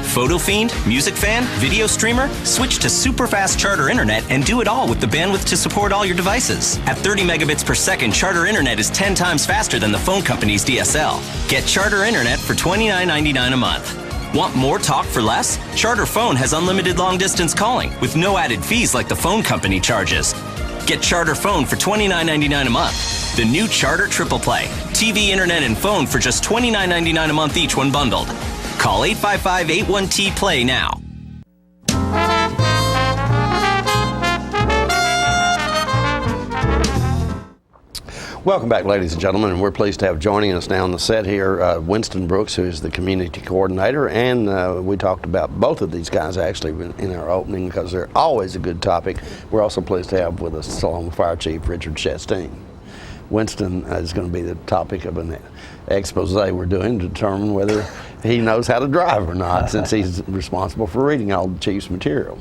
Photo fiend, music fan, video streamer? Switch to super fast Charter Internet and do it all with the bandwidth to support all your devices. At 30 megabits per second, Charter Internet is 10 times faster than the phone company's DSL. Get Charter Internet for $29.99 a month. Want more talk for less? Charter Phone has unlimited long-distance calling with no added fees like the phone company charges. Get Charter Phone for $29.99 a month. The new Charter Triple Play. TV, internet, and phone for just $29.99 a month each when bundled. Call 855-81-T-PLAY now. Welcome back, ladies and gentlemen, and we're pleased to have joining us now on the set here Winston Brooks, who is the community coordinator, and we talked about both of these guys actually in our opening because they're always a good topic. We're also pleased to have with us Tullahoma Fire Chief Richard Chasteen. Winston is going to be the topic of an expose we're doing to determine whether he knows how to drive or not, since he's responsible for reading all the chief's material.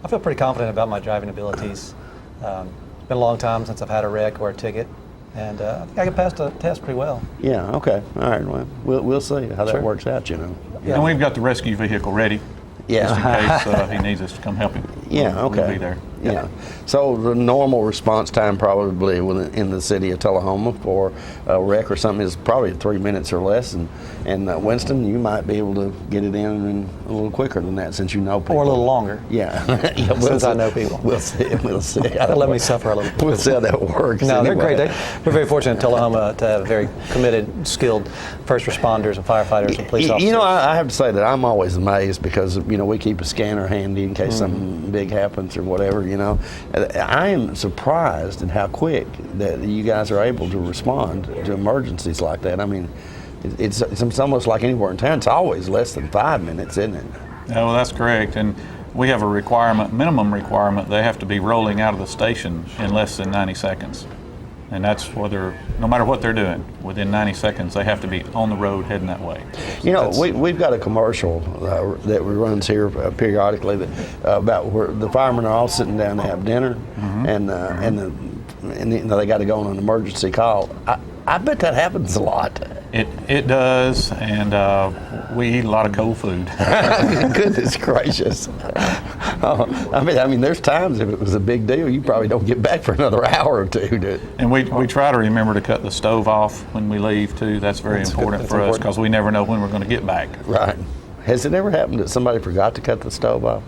I feel pretty confident about my driving abilities. It's been a long time since I've had a wreck or a ticket, and I think I can pass the test pretty well. Yeah, okay. All right, well, we'll see how that works out, you know. Yeah. And we've got the rescue vehicle ready. Yeah. Just in case he needs us to come help him. Yeah, okay. We'll be there. Yeah. So the normal response time probably in the city of Tullahoma for a wreck or something is probably 3 minutes or less. And Winston, you might be able to get it in a little quicker than that since you know people. Or a little longer. Yeah. Yeah, since I know people. We'll see. We'll see. Let me suffer a little. We'll see how that works. No, anyway. they're great. We're very fortunate in Tullahoma to have very committed, skilled first responders and firefighters and police officers. You know, I have to say that I'm always amazed because, you know, we keep a scanner handy in case something big happens or whatever, you know. I am surprised at how quick that you guys are able to respond to emergencies like that. I mean, it's almost like anywhere in town. It's always less than 5 minutes, isn't it? Yeah, well, that's correct. And we have a minimum requirement, they have to be rolling out of the station in less than 90 seconds. And that's no matter what they're doing, within 90 seconds, they have to be on the road heading that way. You know, we've got a commercial that runs here periodically about where the firemen are all sitting down to have dinner, and they got to go on an emergency call. I bet that happens a lot. It does, and we eat a lot of cold food. Goodness gracious! I mean, there's times if it was a big deal, you probably don't get back for another hour or two. And we try to remember to cut the stove off when we leave too. That's very important for us because we never know when we're going to get back. Right. Has it ever happened that somebody forgot to cut the stove off?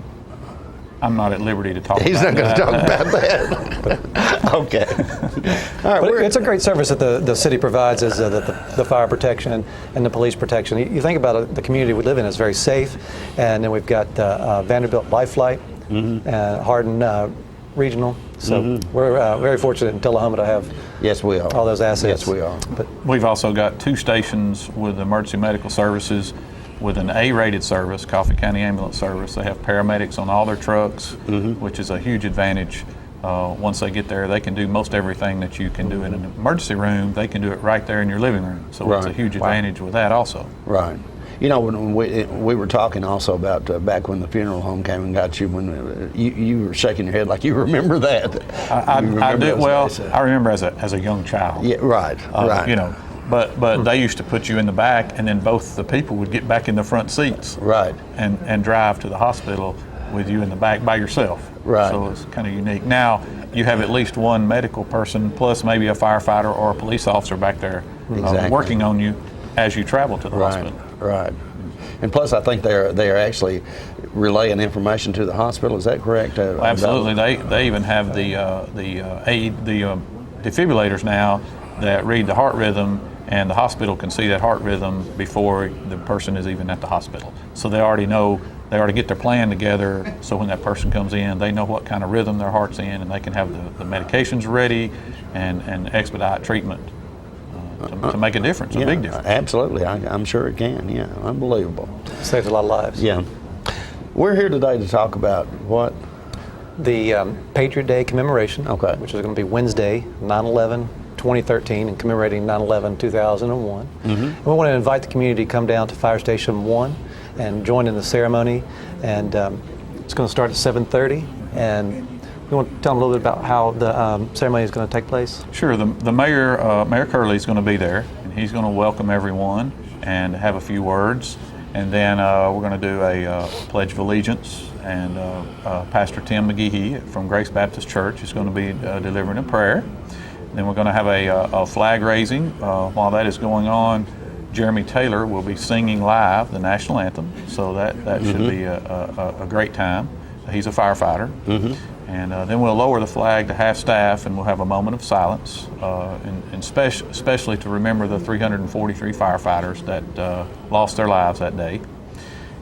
I'm not at liberty to talk He's about that. He's not going to talk about that. Okay. All right. But it's a great service that the city provides, is the fire protection and the police protection. You think about it, the community we live in is very safe, and then we've got Vanderbilt Life Flight, and Hardin Regional. So we're very fortunate in Tullahoma to have all those assets. Yes, we are. But we've also got 2 stations with emergency medical services with an A-rated service, Coffee County Ambulance Service. They have paramedics on all their trucks, which is a huge advantage. Once they get there, they can do most everything that you can do in an emergency room. They can do it right there in your living room. So it's a huge advantage with that also. Right. You know, when we were talking also about back when the funeral home came and got you, when you were shaking your head like you remember that. I do. Well, I remember as a young child. Yeah, right. Right. You know. But they used to put you in the back, and then both the people would get back in the front seats. Right. And drive to the hospital with you in the back by yourself. Right. So it's kind of unique. Now you have at least one medical person plus maybe a firefighter or a police officer back there working on you as you travel to the hospital. Right. And plus, I think they're actually relaying information to the hospital. Is that correct? Absolutely. They even have the defibrillators now that read the heart rhythm and the hospital can see that heart rhythm before the person is even at the hospital. So they already know, they already get their plan together, so when that person comes in, they know what kind of rhythm their heart's in, and they can have the medications ready and expedite treatment to make a difference, a big difference. Absolutely, I'm sure it can, yeah, unbelievable. Saves a lot of lives. Yeah. We're here today to talk about what? The Patriot Day commemoration, which is going to be Wednesday, 9/11, 2013, and commemorating 9/11, 2001. And we want to invite the community to come down to Fire Station 1 and join in the ceremony. And it's going to start at 7:30. And we want to tell them a little bit about how the ceremony is going to take place. Sure. The mayor, Mayor Curley, is going to be there, and he's going to welcome everyone and have a few words. And then we're going to do a Pledge of Allegiance, and Pastor Tim McGehee from Grace Baptist Church is going to be delivering a prayer. Then we're going to have a flag raising. While that is going on, Jeremy Taylor will be singing live the national anthem, so that should be a great time. He's a firefighter. And then we'll lower the flag to half-staff, and we'll have a moment of silence, and especially to remember the 343 firefighters that lost their lives that day.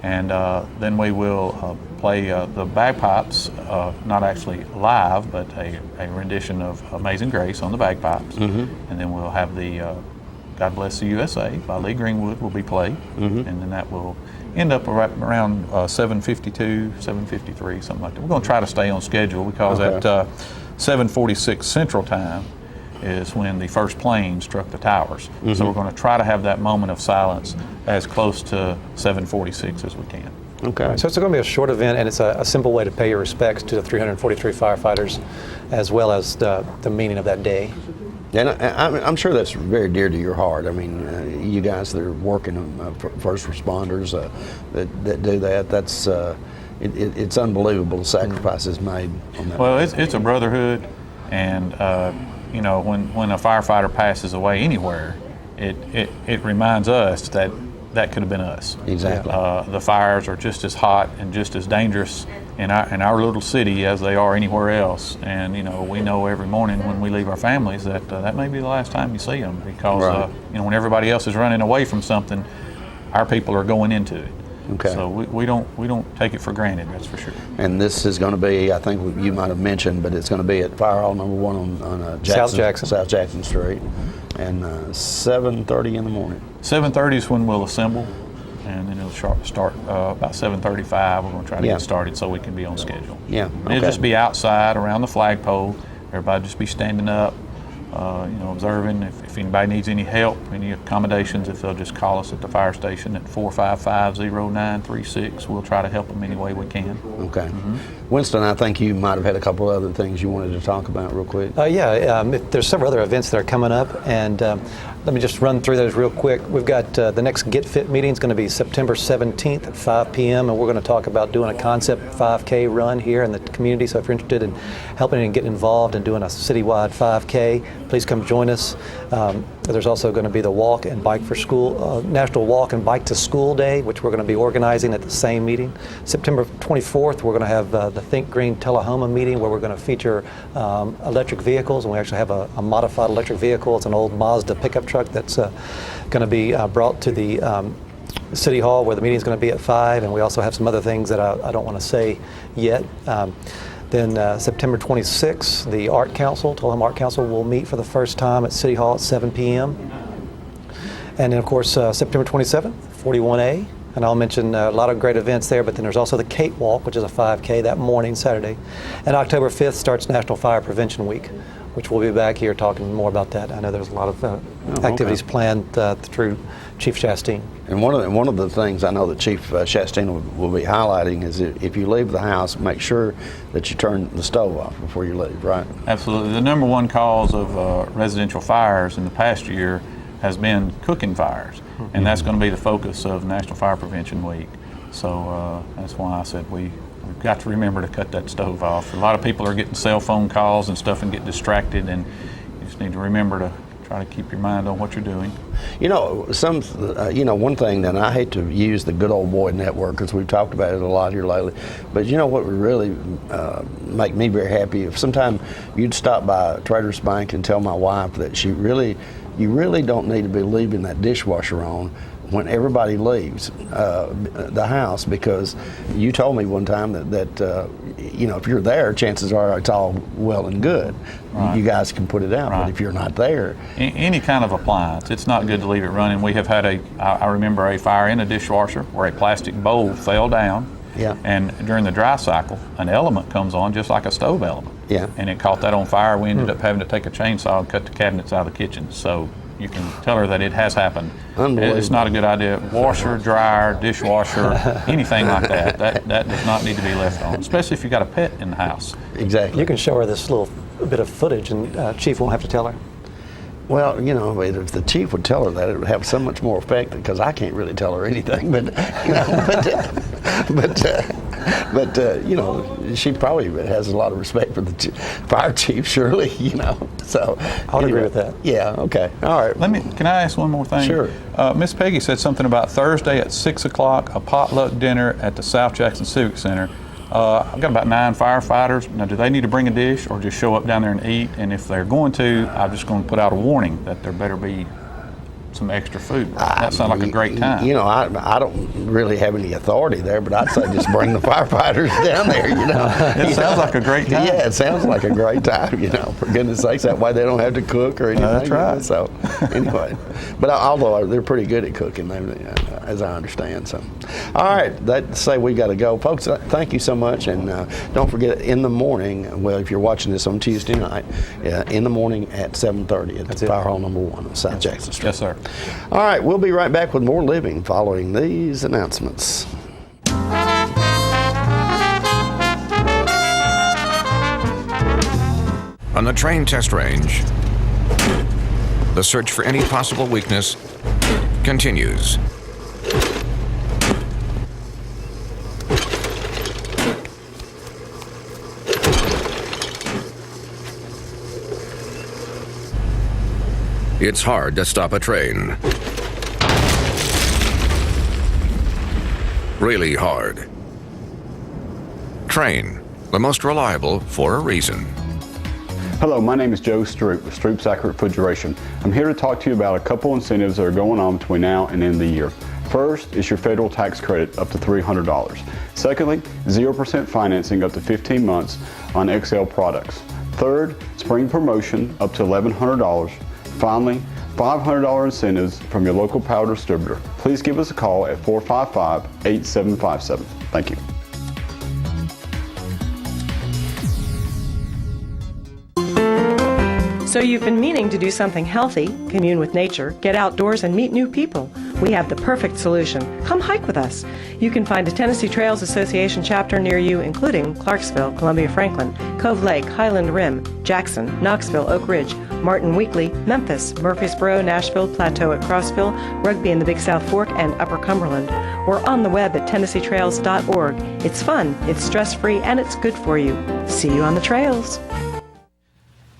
And then we will play the bagpipes, not actually live, but a rendition of Amazing Grace on the bagpipes. And then we'll have the God Bless the USA by Lee Greenwood will be played. And then that will end up around 7:52, 7:53, something like that. We're going to try to stay on schedule because at 7:46 Central Time is when the first plane struck the towers. So we're going to try to have that moment of silence as close to 7:46 as we can. Okay. So it's going to be a short event, and it's a simple way to pay your respects to the 343 firefighters, as well as the meaning of that day. And I'm sure that's very dear to your heart. I mean, you guys that are working, first responders that do that, that's it's unbelievable the sacrifices made on that. Well, it's a brotherhood, and you know, when a firefighter passes away anywhere, it reminds us that could have been us. Exactly. The fires are just as hot and just as dangerous in our little city as they are anywhere else. And you know, we know every morning when we leave our families that that may be the last time you see them, because you know, when everybody else is running away from something, our people are going into it. Okay. So we don't take it for granted, that's for sure. And this is going to be, I think you might have mentioned, but it's going to be at Fire Hall Number 1 on South Jackson Street, and 7:30 in the morning. 7:30 is when we'll assemble, and then it'll start about 7:35. We're going to try to get started so we can be on schedule. Yeah. It'll just be outside around the flagpole. Everybody just be standing up, you know, observing. If anybody needs any help, any accommodations, if they'll just call us at the fire station at 455-0936, we'll try to help them any way we can. Okay. Winston, I think you might have had a couple of other things you wanted to talk about real quick. There's several other events that are coming up, and let me just run through those real quick. We've got the next Get Fit meeting is going to be September 17th at 5 p.m., and we're going to talk about doing a concept 5K run here in the community. So if you're interested in helping and getting involved and doing a citywide 5K, please come join us. There's also going to be the Walk and Bike for School, National Walk and Bike to School Day, which we're going to be organizing at the same meeting. September 24th, we're going to have the Think Green Tullahoma meeting, where we're going to feature electric vehicles, and we actually have a modified electric vehicle. It's an old Mazda pickup truck that's going to be brought to the City Hall, where the meeting is going to be at 5, and we also have some other things that I don't want to say yet. Then September 26th, the Art Council, Tullahoma Art Council, will meet for the first time at City Hall at 7 p.m. And then, of course, September 27th, 41A. And I'll mention a lot of great events there, but then there's also the Cape Walk, which is a 5K that morning, Saturday. And October 5th starts National Fire Prevention Week, which we'll be back here talking more about that. I know there's a lot of activities planned through Chief Chastain. And one of the things I know that Chief Chastain will be highlighting is if you leave the house, make sure that you turn the stove off before you leave, right? Absolutely. The number one cause of residential fires in the past year has been cooking fires, and that's going to be the focus of National Fire Prevention Week. So that's why I said we've got to remember to cut that stove off. A lot of people are getting cell phone calls and stuff and get distracted, and you just need to remember to try to keep your mind on what you're doing. You know, one thing that I hate to use the good old boy network because we've talked about it a lot here lately, but you know what would really make me very happy if sometime you'd stop by Traders Bank and tell my wife that you really don't need to be leaving that dishwasher on when everybody leaves the house, because you told me one time that if you're there, chances are it's all well and good. Right. You guys can put it out, but if you're not there, any kind of appliance, it's not good to leave it running. We have had I remember a fire in a dishwasher where a plastic bowl fell down. Yeah. And during the dry cycle, an element comes on just like a stove element. Yeah. And it caught that on fire. We ended up having to take a chainsaw and cut the cabinets out of the kitchen. So you can tell her that it has happened. It's not a good idea. Washer, dryer, dishwasher, anything like that. That does not need to be left on, especially if you've got a pet in the house. Exactly. You can show her this little bit of footage, and Chief won't have to tell her. Well, if the chief would tell her that, it would have so much more effect because I can't really tell her anything. But she probably has a lot of respect for the fire chief, surely. So I would agree with that. Yeah. Okay. All right. Can I ask one more thing? Sure. Miss Peggy said something about Thursday at 6 o'clock, a potluck dinner at the South Jackson Civic Center. I've got about 9 firefighters. Now, do they need to bring a dish or just show up down there and eat? And if they're going to, I'm just going to put out a warning that there better be some extra food. That sounds like a great time. I don't really have any authority there, but I'd say just bring the firefighters down there, It sounds like a great time. Yeah, it sounds like a great time, for goodness sakes. That way they don't have to cook or anything. That's right. So, anyway. But although they're pretty good at cooking, as I understand. So, all right, that say we got to go. Folks, thank you so much. And don't forget, in the morning, well, if you're watching this on Tuesday night, in the morning at 7:30 at the Fire Hall number 1 on South Jackson Street. Yes, sir. All right, we'll be right back with more living following these announcements. On the train test range, the search for any possible weakness continues. It's hard to stop a train. Really hard. Train, the most reliable for a reason. Hello, my name is Joe Stroop with Stroop's Accurate Refrigeration. I'm here to talk to you about a couple incentives that are going on between now and end of the year. First is your federal tax credit up to $300. Secondly, 0% financing up to 15 months on XL products. Third, spring promotion up to $1,100. Finally, $500 incentives from your local power distributor. Please give us a call at 455-8757. Thank you. So you've been meaning to do something healthy, commune with nature, get outdoors and meet new people. We have the perfect solution. Come hike with us. You can find a Tennessee Trails Association chapter near you, including Clarksville, Columbia Franklin, Cove Lake, Highland Rim, Jackson, Knoxville, Oak Ridge, Martin Weakley, Memphis, Murfreesboro, Nashville, Plateau at Crossville, Rugby in the Big South Fork, and Upper Cumberland. We're on the web at TennesseeTrails.org. It's fun, it's stress-free, and it's good for you. See you on the trails.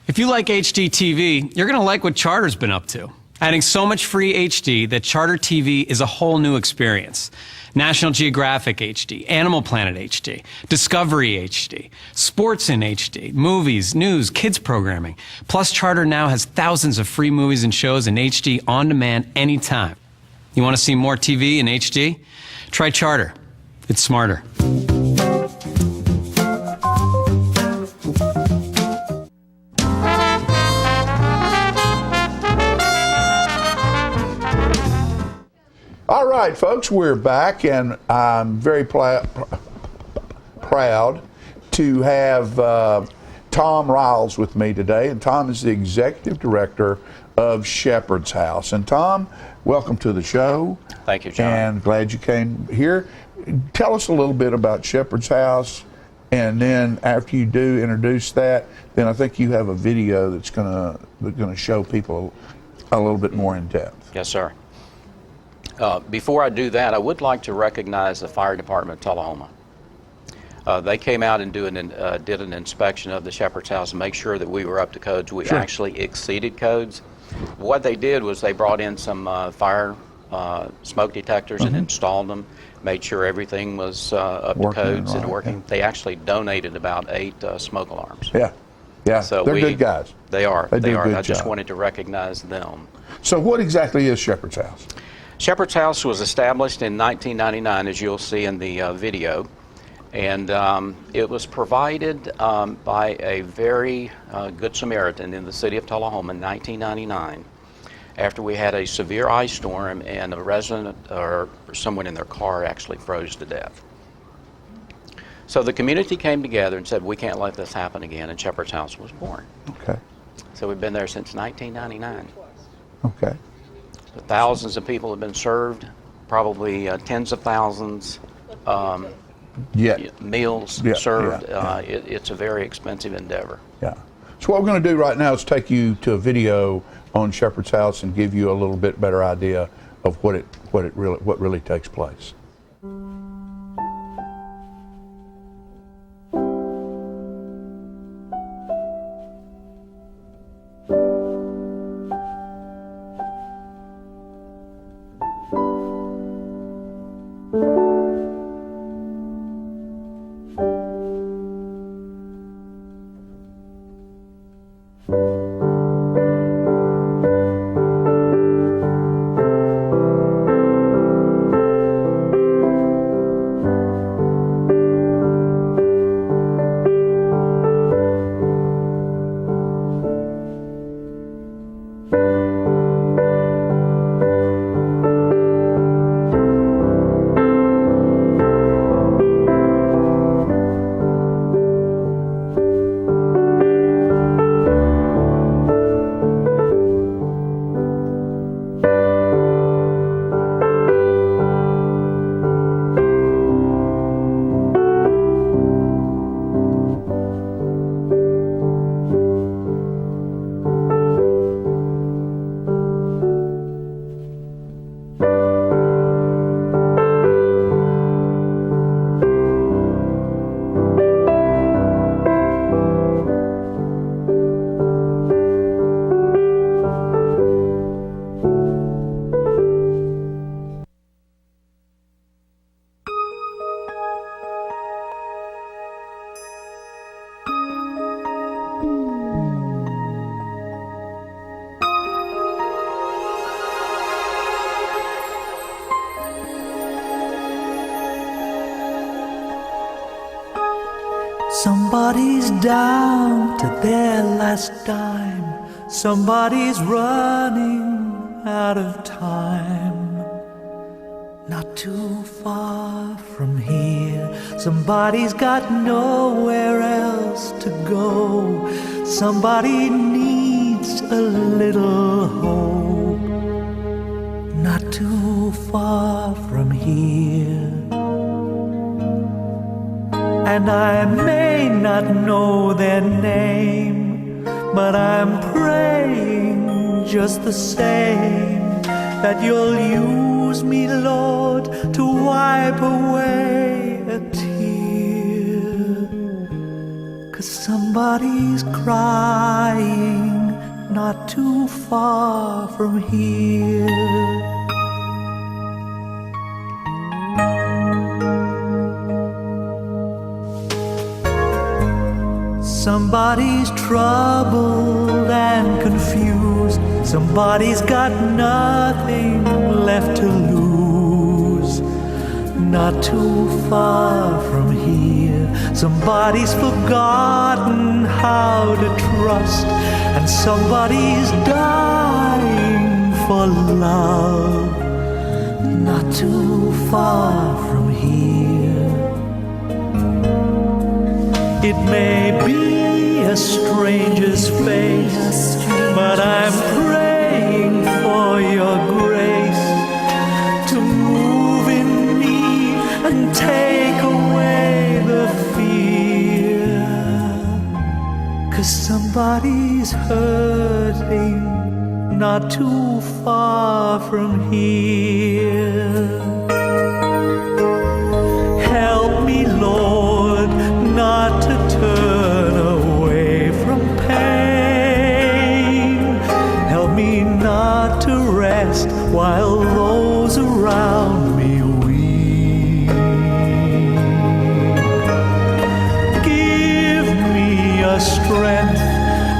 If you like HDTV, you're going to like what Charter's been up to. Adding so much free HD that Charter TV is a whole new experience. National Geographic HD, Animal Planet HD, Discovery HD, Sports in HD, movies, news, kids programming. Plus, Charter now has thousands of free movies and shows in HD on demand anytime. You want to see more TV in HD? Try Charter. It's smarter. All right, folks, we're back, and I'm very proud to have Tom Riles with me today. And Tom is the executive director of Shepherd's House. And Tom, welcome to the show. Thank you, John. And glad you came here. Tell us a little bit about Shepherd's House, and then after you do introduce that, then I think you have a video that's gonna show people a little bit more in depth. Yes, sir. Before I do that, I would like to recognize the Fire Department of Tullahoma. They came out and did an inspection of the Shepherd's House to make sure that we were up to codes. We Sure. actually exceeded codes. What they did was they brought in some fire smoke detectors and installed them, made sure everything was up Working to codes and right, working. They actually donated about 8 smoke alarms. Yeah, yeah. So They're good guys. They are. They do a good I just job. wanted to recognize them. So what exactly is Shepherd's House? Shepherd's House was established in 1999, as you'll see in the video, and it was provided by a very good Samaritan in the city of Tullahoma in 1999 after we had a severe ice storm and a resident or someone in their car actually froze to death. So the community came together and said, we can't let this happen again, and Shepherd's House was born. Okay. So we've been there since 1999. Okay. Thousands of people have been served, probably tens of thousands. Meals Yeah, served. yeah, It's a very expensive endeavor. Yeah. So what we're going to do right now is take you to a video on Shepherd's House and give you a little bit better idea of what really takes place. Somebody's down to their last dime. Somebody's running out of time. Not too far from here. Somebody's got nowhere else to go. Somebody needs a little hope. Not too far from here. And I may not know their name, but I'm praying just the same that you'll use me, Lord, to wipe away a tear. 'Cause somebody's crying not too far from here. Somebody's troubled and confused. Somebody's got nothing left to lose. Not too far from here. Somebody's forgotten how to trust. And somebody's dying for love. Not too far from here. It may be a stranger's face, but I'm praying for your grace to move in me and take away the fear. 'Cause somebody's hurting not too far from here. Help me, Lord, while those around me weep. Give me a strength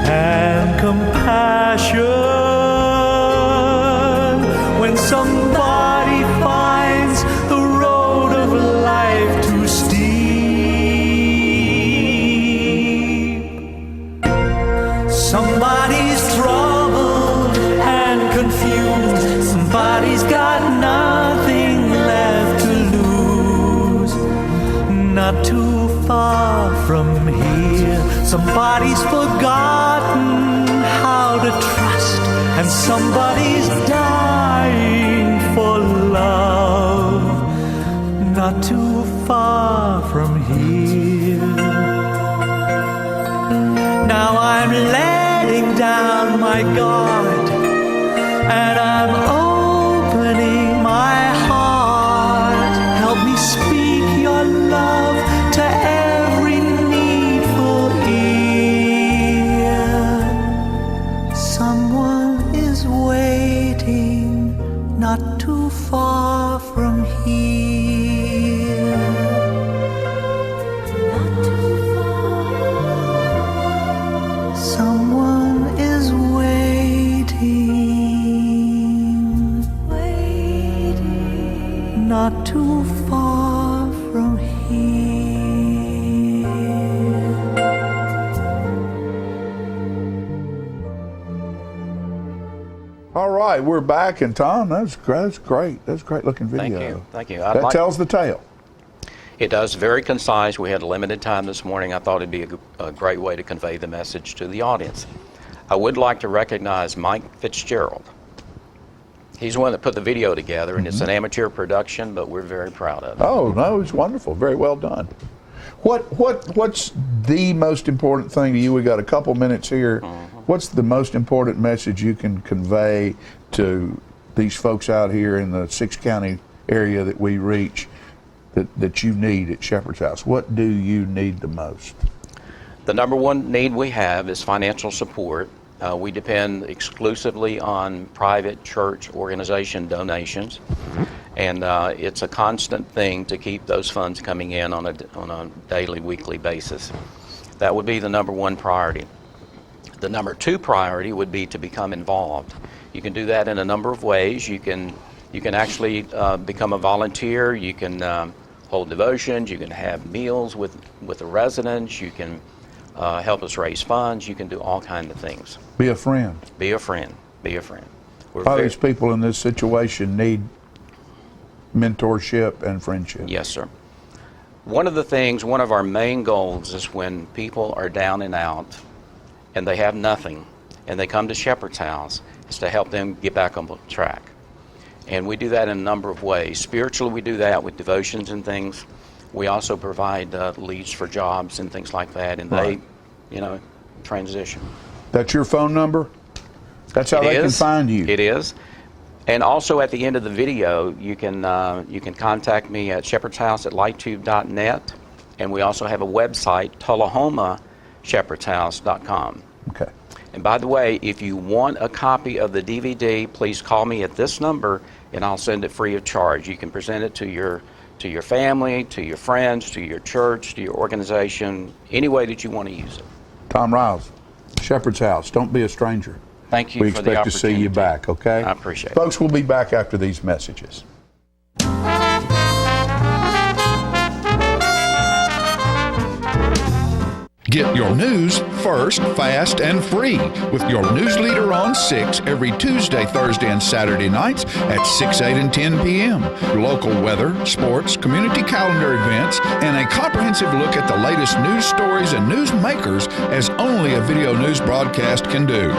and compassion when somebody finds the road of life too steep. Somebody's troubled and confused. Somebody's got nothing left to lose. Not too far from here, somebody's forgotten how to trust, and somebody's dying for love. Not too far from here. Now I'm letting down my guard, and I'm opening my heart. Help me speak your love to every needful ear. Someone is waiting not too far from here. Not too far. Someone is waiting, not too far from here. All right, we're back, and Tom, that's great. That's a great looking video. Thank you. That tells the tale. It does, very concise. We had limited time this morning. I thought it'd be a great way to convey the message to the audience. I would like to recognize Mike Fitzgerald. He's the one that put the video together, and it's an amateur production, but we're very proud of it. Oh, no, it's wonderful. Very well done. What's the most important thing to you? We got a couple minutes here. What's the most important message you can convey to these folks out here in the 6-county area that we reach that you need at Shepherd's House? What do you need the most? The number one need we have is financial support. We depend exclusively on private church organization donations, and it's a constant thing to keep those funds coming in on a daily, weekly basis. That would be the number one priority. The number two priority would be to become involved. You can do that in a number of ways. You can actually become a volunteer. You can hold devotions. You can have meals with the residents. You can help us raise funds. You can do all kinds of things. Be a friend. Be a friend. Be a friend. All these people in this situation need mentorship and friendship. Yes, sir. One of our main goals is when people are down and out and they have nothing and they come to Shepherd's House, is to help them get back on the track. And we do that in a number of ways. Spiritually, we do that with devotions and things. We also provide leads for jobs and things like that, and they, transition. That's your phone number? That's how they can find you? It is. And also at the end of the video, you can contact me at shepherdshouse@lighttube.net, and we also have a website, TullahomaShepherdsHouse.com. Okay. And by the way, if you want a copy of the DVD, please call me at this number, and I'll send it free of charge. You can present it to your family, to your friends, to your church, to your organization, any way that you want to use it. Tom Riles, Shepherd's House. Don't be a stranger. Thank you for the opportunity. We expect to see you back, okay? I appreciate it. Folks, we'll be back after these messages. Get your news first, fast, and free with your news leader on 6 every Tuesday, Thursday, and Saturday nights at 6, 8, and 10 p.m. Local weather, sports, community calendar events, and a comprehensive look at the latest news stories and news makers as only a video news broadcast can do.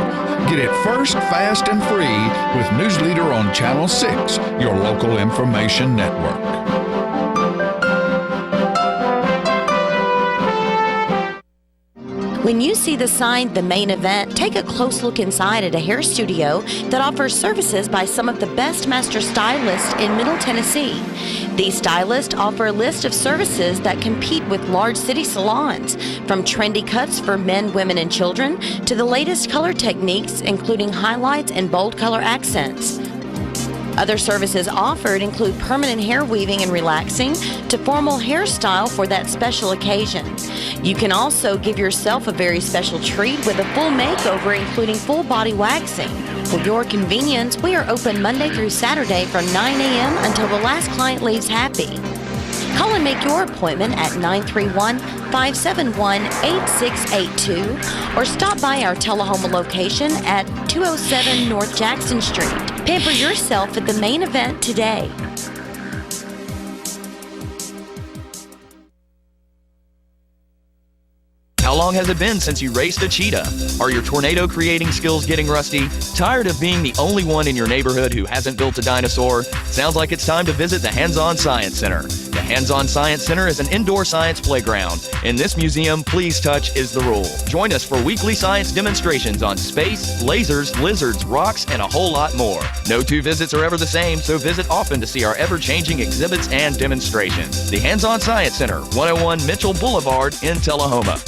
Get it first, fast, and free with News Leader on Channel 6, your local information network. When you see the sign, The Main Event, take a close look inside at a hair studio that offers services by some of the best master stylists in Middle Tennessee. These stylists offer a list of services that compete with large city salons, from trendy cuts for men, women, and children, to the latest color techniques, including highlights and bold color accents. Other services offered include permanent hair weaving and relaxing to formal hairstyle for that special occasion. You can also give yourself a very special treat with a full makeover, including full body waxing. For your convenience, we are open Monday through Saturday from 9 a.m. until the last client leaves happy. Call and make your appointment at 931-571-8682 or stop by our Tullahoma location at 207 North Jackson Street. Pamper yourself at the main event today. How long has it been since you raced a cheetah? Are your tornado creating skills getting rusty? Tired of being the only one in your neighborhood who hasn't built a dinosaur? Sounds like it's time to visit the Hands-On Science Center. The Hands-On Science Center is an indoor science playground. In this museum, please touch is the rule. Join us for weekly science demonstrations on space, lasers, lizards, rocks, and a whole lot more. No two visits are ever the same, so visit often to see our ever-changing exhibits and demonstrations. The Hands-On Science Center, 101 Mitchell Boulevard in Tullahoma.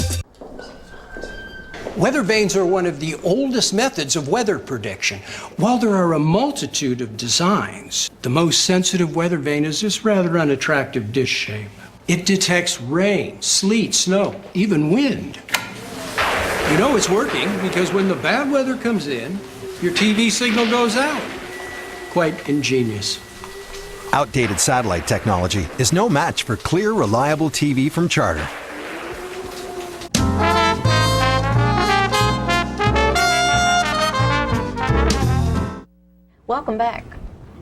Weather vanes are one of the oldest methods of weather prediction. While there are a multitude of designs, the most sensitive weather vane is this rather unattractive dish shape. It detects rain, sleet, snow, even wind. You know it's working because when the bad weather comes in, your TV signal goes out. Quite ingenious. Outdated satellite technology is no match for clear, reliable TV from Charter. Welcome back.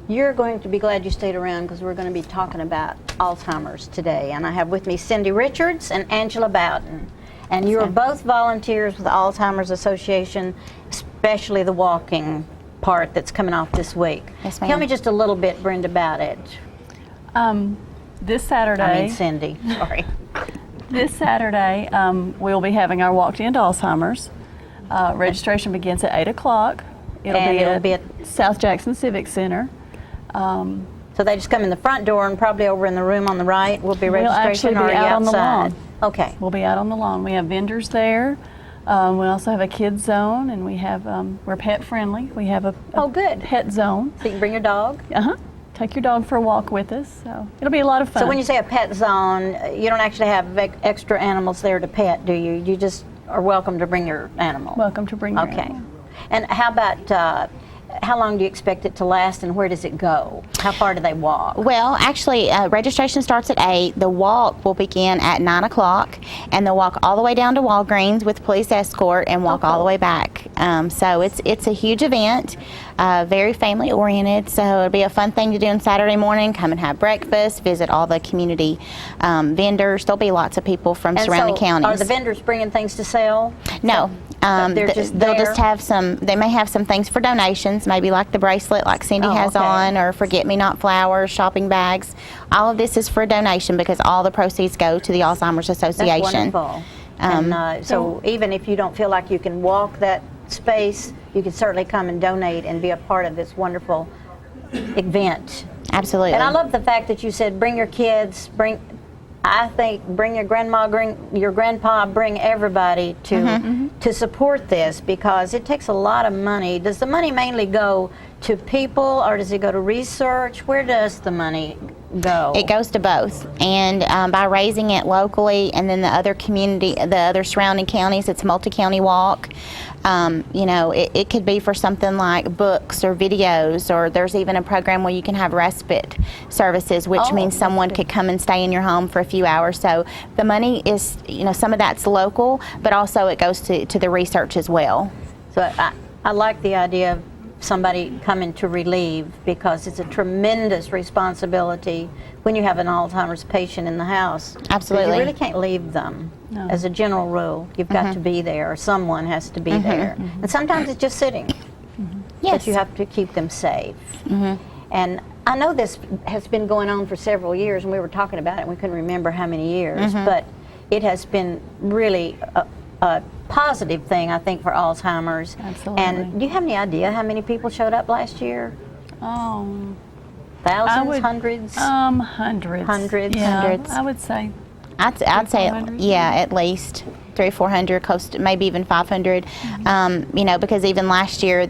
You're going to be glad you stayed around because we're going to be talking about Alzheimer's today. And I have with me Cindy Richards and Angela Bowden. And you are both volunteers with the Alzheimer's Association, especially the walking part that's coming off this week. Yes, ma'am. Tell me just a little bit, Brenda, about it. This Saturday. I mean Cindy, sorry. This Saturday, we'll be having our Walk to End Alzheimer's. Registration begins at 8 o'clock. It'll be at South Jackson Civic Center. So they just come in the front door and probably over in the room on the right will be registration, we'll actually be or out on the outside? lawn. Okay. We'll be out on the lawn. We have vendors there. We also have a kids zone, and we have we're pet friendly. We have a good pet zone. So you can bring your dog. Take your dog for a walk with us. So it'll be a lot of fun. So when you say a pet zone, you don't actually have extra animals there to pet, do you? You just are welcome to bring your animal. Welcome to bring your Okay. animal. And how about how long do you expect it to last, and where does it go? How far do they walk? Well, actually, registration starts at 8. The walk will begin at 9 o'clock, and they'll walk all the way down to Walgreens with police escort and walk all the way back. So it's a huge event, very family oriented. So it'll be a fun thing to do on Saturday morning. Come and have breakfast, visit all the community vendors. There'll be lots of people from surrounding counties. Are the vendors bringing things to sell? No. They're just they'll there? just have some, they may have some things for donations, maybe like the bracelet like Cindy has on, or forget-me-not flowers, shopping bags. All of this is for a donation because all the proceeds go to the Alzheimer's Association. That's wonderful. And so even if you don't feel like you can walk that space, you can certainly come and donate and be a part of this wonderful event. Absolutely. And I love the fact that you said bring your kids, bring your grandma, bring your grandpa, bring everybody to support this, because it takes a lot of money. Does the money mainly go to people, or does it go to research? Where does the money go? It goes to both, and by raising it locally, and then the other surrounding counties, it's a multi-county walk. It could be for something like books or videos, or there's even a program where you can have respite services, which means someone could come and stay in your home for a few hours. So the money is, some of that's local, but also it goes to the research as well. So I like the idea of somebody coming to relieve, because it's a tremendous responsibility when you have an Alzheimer's patient in the house. Absolutely. You really can't leave them. No. As a general rule, you've got to be there, or someone has to be there. And sometimes it's just sitting. Yes. But you have to keep them safe. And I know this has been going on for several years, and we were talking about it, and we couldn't remember how many years, but it has been really a positive thing, I think, for Alzheimer's. Absolutely. And do you have any idea how many people showed up last year? Thousands, hundreds? Hundreds. Hundreds? Yeah, Hundreds. I would say. I'd say, at least. or 400, close to maybe even 500. You know, because even last year,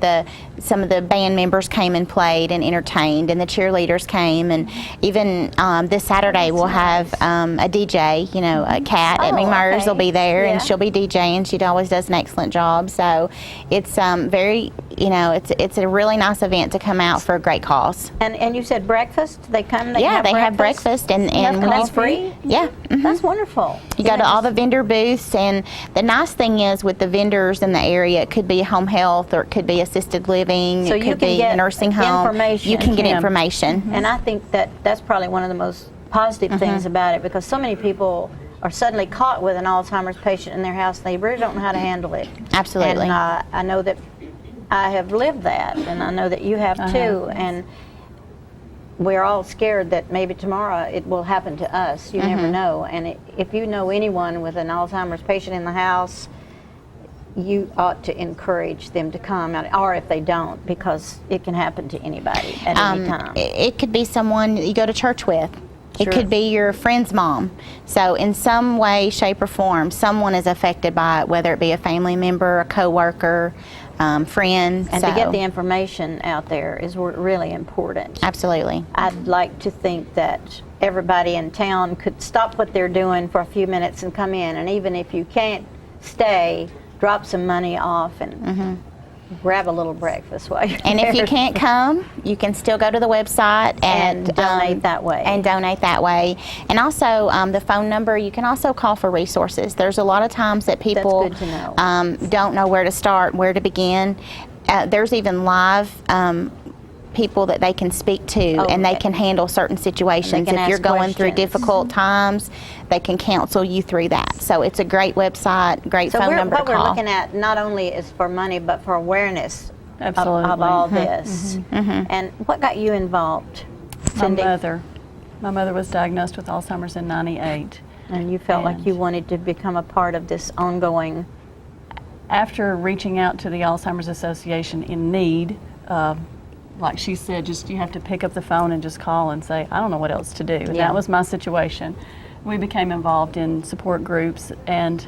some of the band members came and played and entertained, and the cheerleaders came, and even this Saturday we'll have a DJ. You know, Kat at McMurray's will be there, and she'll be DJing. She always does an excellent job. So it's very, you know, it's a really nice event to come out for a great cause. And you said breakfast? They come. They have breakfast and that's free. Yeah, that's wonderful. You go to all the vendor booths, and the nice thing is with the vendors in the area, it could be home health or it could be assisted living. So it you could can be get a nursing home. Information. You can get information. And I think that's probably one of the most positive things about it, because so many people are suddenly caught with an Alzheimer's patient in their house. They really don't know how to handle it. Absolutely. And I know that I have lived that, and I know that you have too. And we're all scared that maybe tomorrow it will happen to us. You never know. And if you know anyone with an Alzheimer's patient in the house, you ought to encourage them to come out, or if they don't, because it can happen to anybody at any time. It could be someone that you go to church with. Sure. It could be your friend's mom. So in some way, shape, or form, someone is affected by it, whether it be a family member, a coworker, friend. And to get the information out there is really important. Absolutely. I'd like to think that everybody in town could stop what they're doing for a few minutes and come in. And even if you can't stay, drop some money off and grab a little breakfast while you're And there. if you can't come, you can still go to the website and donate that way. And also the phone number, you can also call for resources. There's a lot of times that people That's good to know. Don't know where to start, where to begin. There's even live people that they can speak to, and they can handle certain situations. can If you're ask going through questions. difficult times, they can counsel you through that. So it's a great website, great So phone number to what we're call. looking at not only is for money, but for awareness of Absolutely. all this. And what got you involved? Cindy? My mother was diagnosed with Alzheimer's in '98. And you felt like you wanted to become a part of this ongoing. After reaching out to the Alzheimer's Association in need, like she said, just you have to pick up the phone and just call and say, I don't know what else to do. And that was my situation. We became involved in support groups, and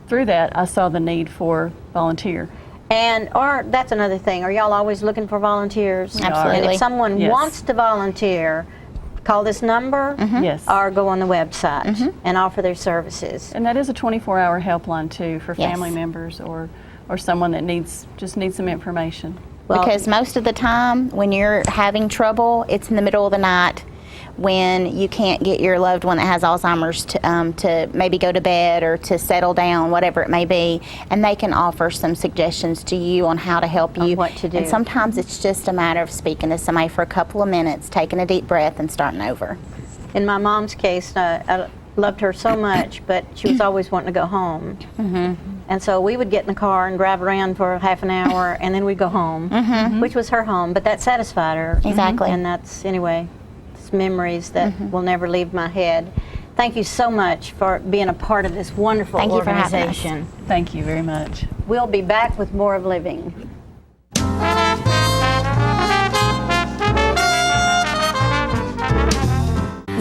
through that I saw the need for volunteer. Or that's another thing. Are y'all always looking for volunteers? Absolutely. And if someone Yes. wants to volunteer, call this number Yes. or go on the website and offer their services. And that is a 24-hour helpline too for Yes. family members or someone that just needs some information. Because most of the time when you're having trouble, it's in the middle of the night when you can't get your loved one that has Alzheimer's to maybe go to bed or to settle down, whatever it may be, and they can offer some suggestions to you on how to help you. what to do. And sometimes it's just a matter of speaking to somebody for a couple of minutes, taking a deep breath and starting over. In my mom's case, I loved her so much, but she was always wanting to go home. And so we would get in the car and drive around for half an hour, and then we'd go home, which was her home, but that satisfied her. Exactly. And that's, anyway, it's memories that will never leave my head. Thank you so much for being a part of this wonderful Thank you for having us. organization. Thank you very much. We'll be back with more of Living.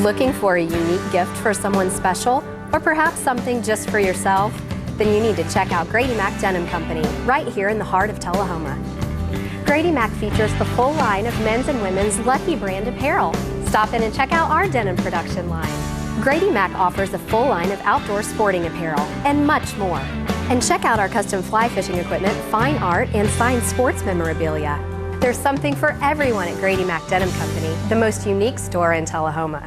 Looking for a unique gift for someone special, or perhaps something just for yourself? Then you need to check out Grady Mac Denim Company, right here in the heart of Tullahoma. Grady Mac features the full line of men's and women's Lucky brand apparel. Stop in and check out our denim production line. Grady Mac offers a full line of outdoor sporting apparel and much more. And check out our custom fly fishing equipment, fine art, and signed sports memorabilia. There's something for everyone at Grady Mac Denim Company, the most unique store in Tullahoma.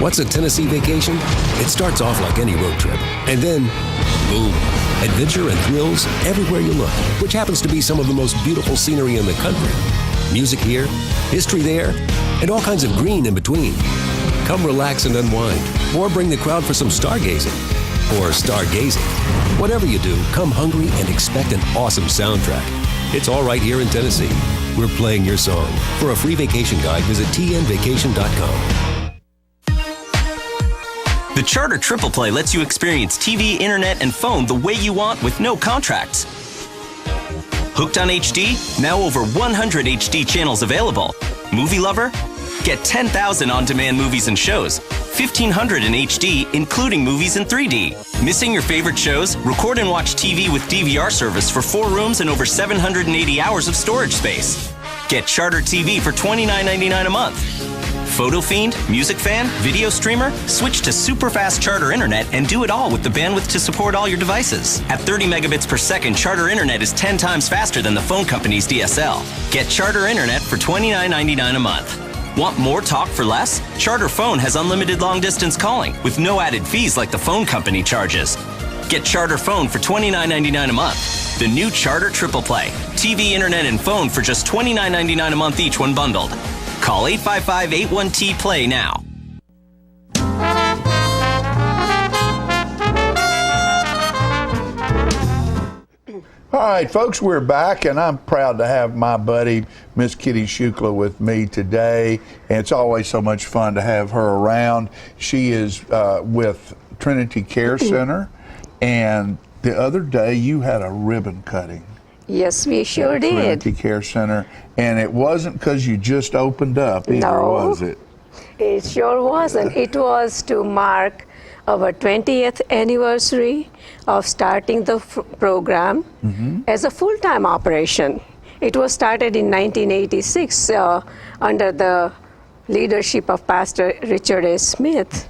What's a Tennessee vacation? It starts off like any road trip, and then, boom, adventure and thrills everywhere you look, which happens to be some of the most beautiful scenery in the country. Music here, history there, and all kinds of green in between. Come relax and unwind, or bring the crowd for some stargazing. or stargazing. Whatever you do, come hungry and expect an awesome soundtrack. It's all right here in Tennessee. We're playing your song. For a free vacation guide, visit tnvacation.com. The Charter Triple Play lets you experience TV, internet, and phone the way you want with no contracts. Hooked on HD? Now over 100 HD channels available. Movie lover? Get 10,000 on-demand movies and shows. 1,500 in HD, including movies in 3D. Missing your favorite shows? Record and watch TV with DVR service for 4 rooms and over 780 hours of storage space. Get Charter TV for $29.99 a month. Photo Fiend, Music Fan, Video Streamer? Switch to super fast Charter Internet and do it all with the bandwidth to support all your devices. At 30 megabits per second, Charter Internet is 10 times faster than the phone company's DSL. Get Charter Internet for $29.99 a month. Want more talk for less? Charter Phone has unlimited long-distance calling with no added fees like the phone company charges. Get Charter Phone for $29.99 a month. The new Charter Triple Play. TV, internet, and phone for just $29.99 a month each when bundled. Call 855-81-T-PLAY now. All right, folks, we're back, and I'm proud to have my buddy, Miss Kitty Shukla, with me today. And it's always so much fun to have her around. She is with Trinity Care Center, and the other day you had a ribbon cutting. Yes, we sure did. Trinity Care Center, and it wasn't because you just opened up either, No. was it? It sure wasn't. It was to mark our 20th anniversary of starting the program as a full-time operation. It was started in 1986 under the leadership of Pastor Richard A. Smith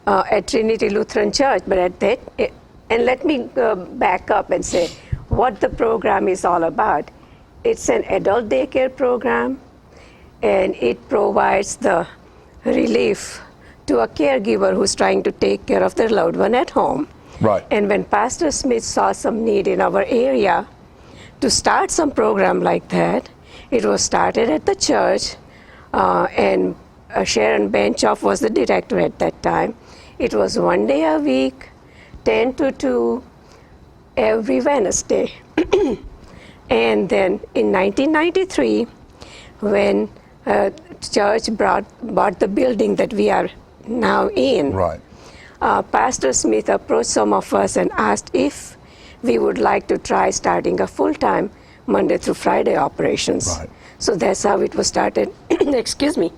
at Trinity Lutheran Church. But at that, and let me back up and say what the program is all about. It's an adult daycare program, and it provides the relief to a caregiver who's trying to take care of their loved one at home. Right. And when Pastor Smith saw some need in our area to start some program like that, it was started at the church, and Sharon Benchoff was the director at that time. It was 1 day a week, 10 to 2, every Wednesday. And then in 1993, when church bought the building that we are now in, right. Pastor Smith approached some of us and asked if we would like to try starting a full-time Monday through Friday operations. Right. So that's how it was started, excuse me,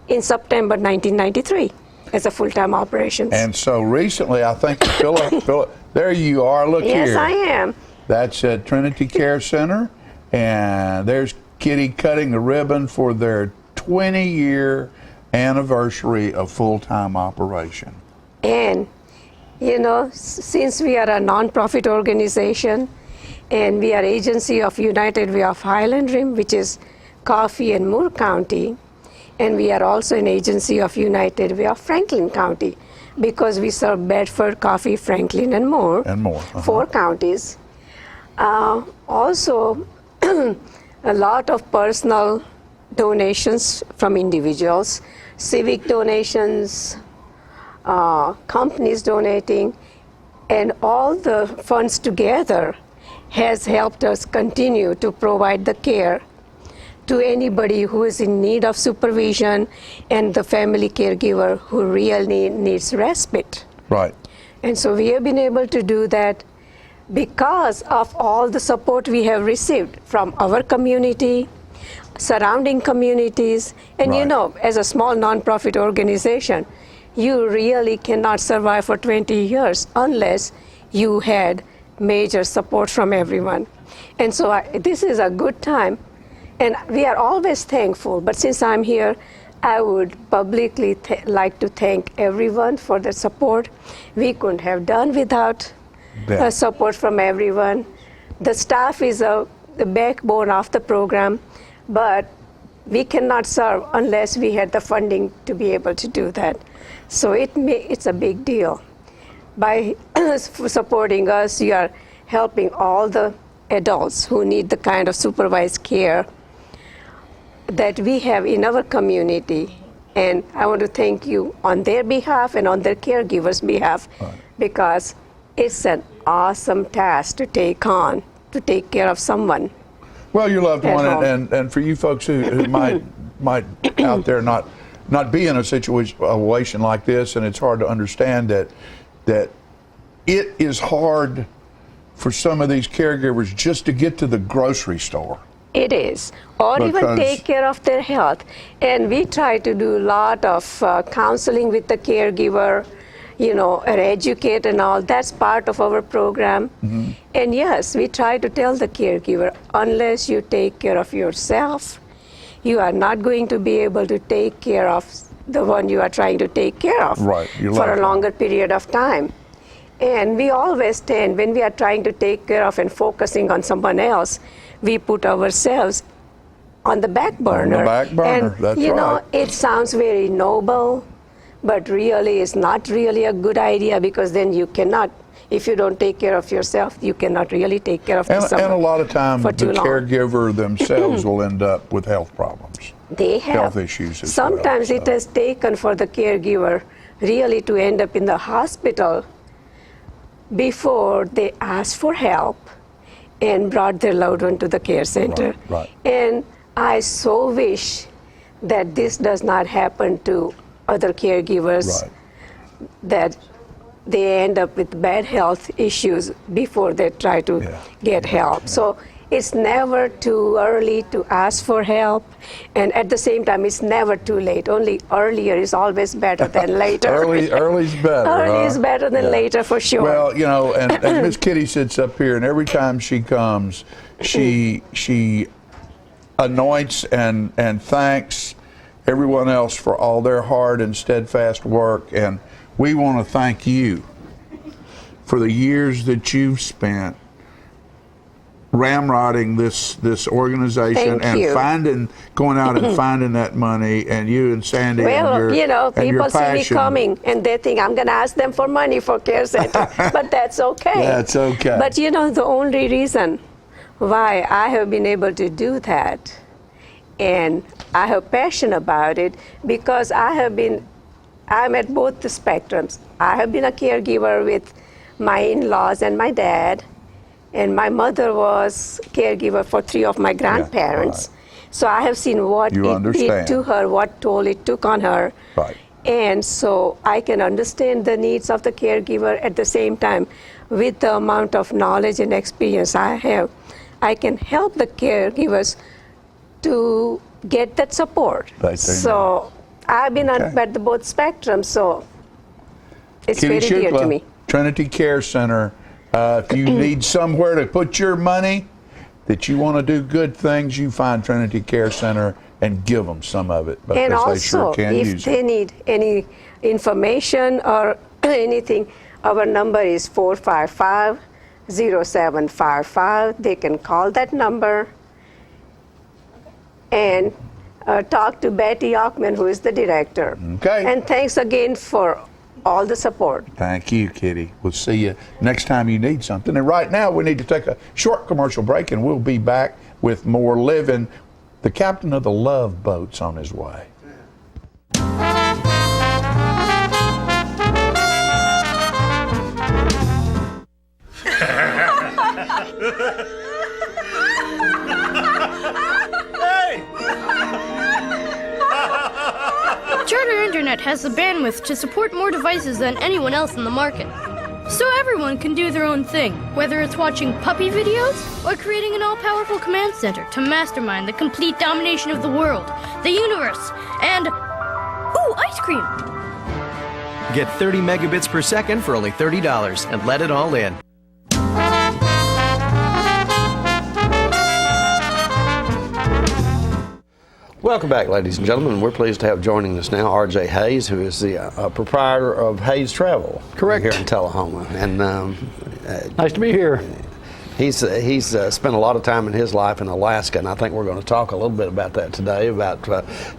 in September 1993 as a full-time operations. And so recently, I think, Philip, there you are, look yes, here. I am. That's at Trinity Care Center, and there's Kitty cutting the ribbon for their 20-year anniversary of full-time operation. And, you know, since we are a nonprofit organization and we are agency of United Way of Highland Rim, which is Coffee and Moore County, and we are also an agency of United Way of Franklin County because we serve Bedford, Coffee, Franklin, and Moore. And more. 4 counties. Also, a lot of personal donations from individuals, civic donations, companies donating, and all the funds together has helped us continue to provide the care to anybody who is in need of supervision and the family caregiver who really needs respite. Right. And so we have been able to do that because of all the support we have received from our community, surrounding communities, and you know, as a small nonprofit organization, you really cannot survive for 20 years unless you had major support from everyone. And so this is a good time, and we are always thankful, but since I'm here, I would publicly like to thank everyone for the support. We couldn't have done without support from everyone. The staff is the backbone of the program, but we cannot serve unless we had the funding to be able to do that. So it's a big deal. By supporting us, you are helping all the adults who need the kind of supervised care that we have in our community. And I want to thank you on their behalf and on their caregivers' behalf, because it's an awesome task to take on, to take care of someone. Well, your loved At one, home. and for you folks who might out there not be in a situation like this, and it's hard to understand that it is hard for some of these caregivers just to get to the grocery store. It is, or even Because- take care of their health. And we try to do a lot of counseling with the caregiver, or educate and all. That's part of our program. Mm-hmm. And yes, we try to tell the caregiver, unless you take care of yourself, you are not going to be able to take care of the one you are trying to take care of Right, your for loved a one. longer period of time. And we always tend, when we are trying to take care of and focusing on someone else, we put ourselves on the back burner. back burner, And, that's you know, right. it sounds very noble, but really it's not really a good idea, because then you cannot, if you don't take care of yourself, you cannot really take care of And someone a lot of times for the too long. caregiver themselves will end up with health problems. They have health issues as sometimes well, it has taken for the caregiver really to end up in the hospital before they asked for help and brought their loved one to the care center. Right. And I so wish that this does not happen to other caregivers, that they end up with bad health issues before they try to get help. So it's never too early to ask for help, and at the same time, it's never too late. Only earlier is always better than later. Early's better. Early is huh? better than Yeah. later, for sure. Well, and Miss Kitty sits up here, and every time she comes, she anoints and thanks everyone else for all their hard and steadfast work. And we want to thank you for the years that you've spent ramrodding this organization Thank and you. going out and finding that money, and you and Sandy Well, and your and your people see me passion. coming and they think I'm going to ask them for money for care center, but that's okay. That's okay. But the only reason why I have been able to do that, and I have passion about it, because I'm at both the spectrums. I have been a caregiver with my in-laws and my dad, and my mother was caregiver for 3 of my grandparents. So I have seen what You it understand. did to her, what toll it took on her. Right. And so I can understand the needs of the caregiver. At the same time, with the amount of knowledge and experience I have, I can help the caregivers to get that support. Right, they So I've been at both spectrums, so it's Kitty very dear to Shukla, me. Trinity Care Center. If you need somewhere to put your money, that you want to do good things, you find Trinity Care Center and give them some of it, because And they also, sure can if use they it. need any information or anything, our number is 455-0755. They can call that number and talk to Betty Ockman, who is the director. Okay. And thanks again for all the support. Thank you, Kitty. We'll see you next time you need something. And right now, we need to take a short commercial break, and we'll be back with more living. The captain of the Love Boat's on his way. Charter Internet has the bandwidth to support more devices than anyone else in the market. So everyone can do their own thing, whether it's watching puppy videos or creating an all-powerful command center to mastermind the complete domination of the world, the universe, and... ooh, ice cream! Get 30 megabits per second for only $30 and let it all in. Welcome back, ladies and gentlemen. We're pleased to have joining us now R.J. Hayes, who is the proprietor of Hayes Travel. Correct. Here in Tullahoma. And nice to be here. He's spent a lot of time in his life in Alaska, and I think we're going to talk a little bit about that today, about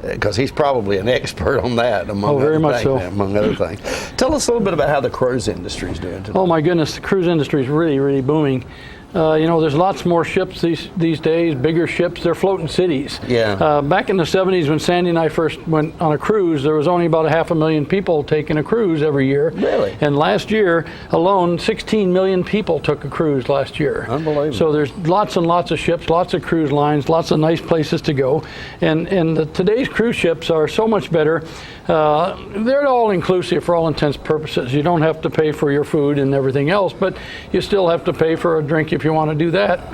because he's probably an expert on that, among very other much things, so. among other things. Tell us a little bit about how the cruise industry is doing today. Oh my goodness, the cruise industry is really, really booming. There's lots more ships these days, bigger ships. They're floating cities. Yeah. Back in the 70s when Sandy and I first went on a cruise, there was only about 500,000 people taking a cruise every year. Really? And last year alone, 16 million people took a cruise last year. Unbelievable. So there's lots and lots of ships, lots of cruise lines, lots of nice places to go. And today's cruise ships are so much better. They're all inclusive for all intents and purposes. You don't have to pay for your food and everything else, but you still have to pay for a drink if you want to do that.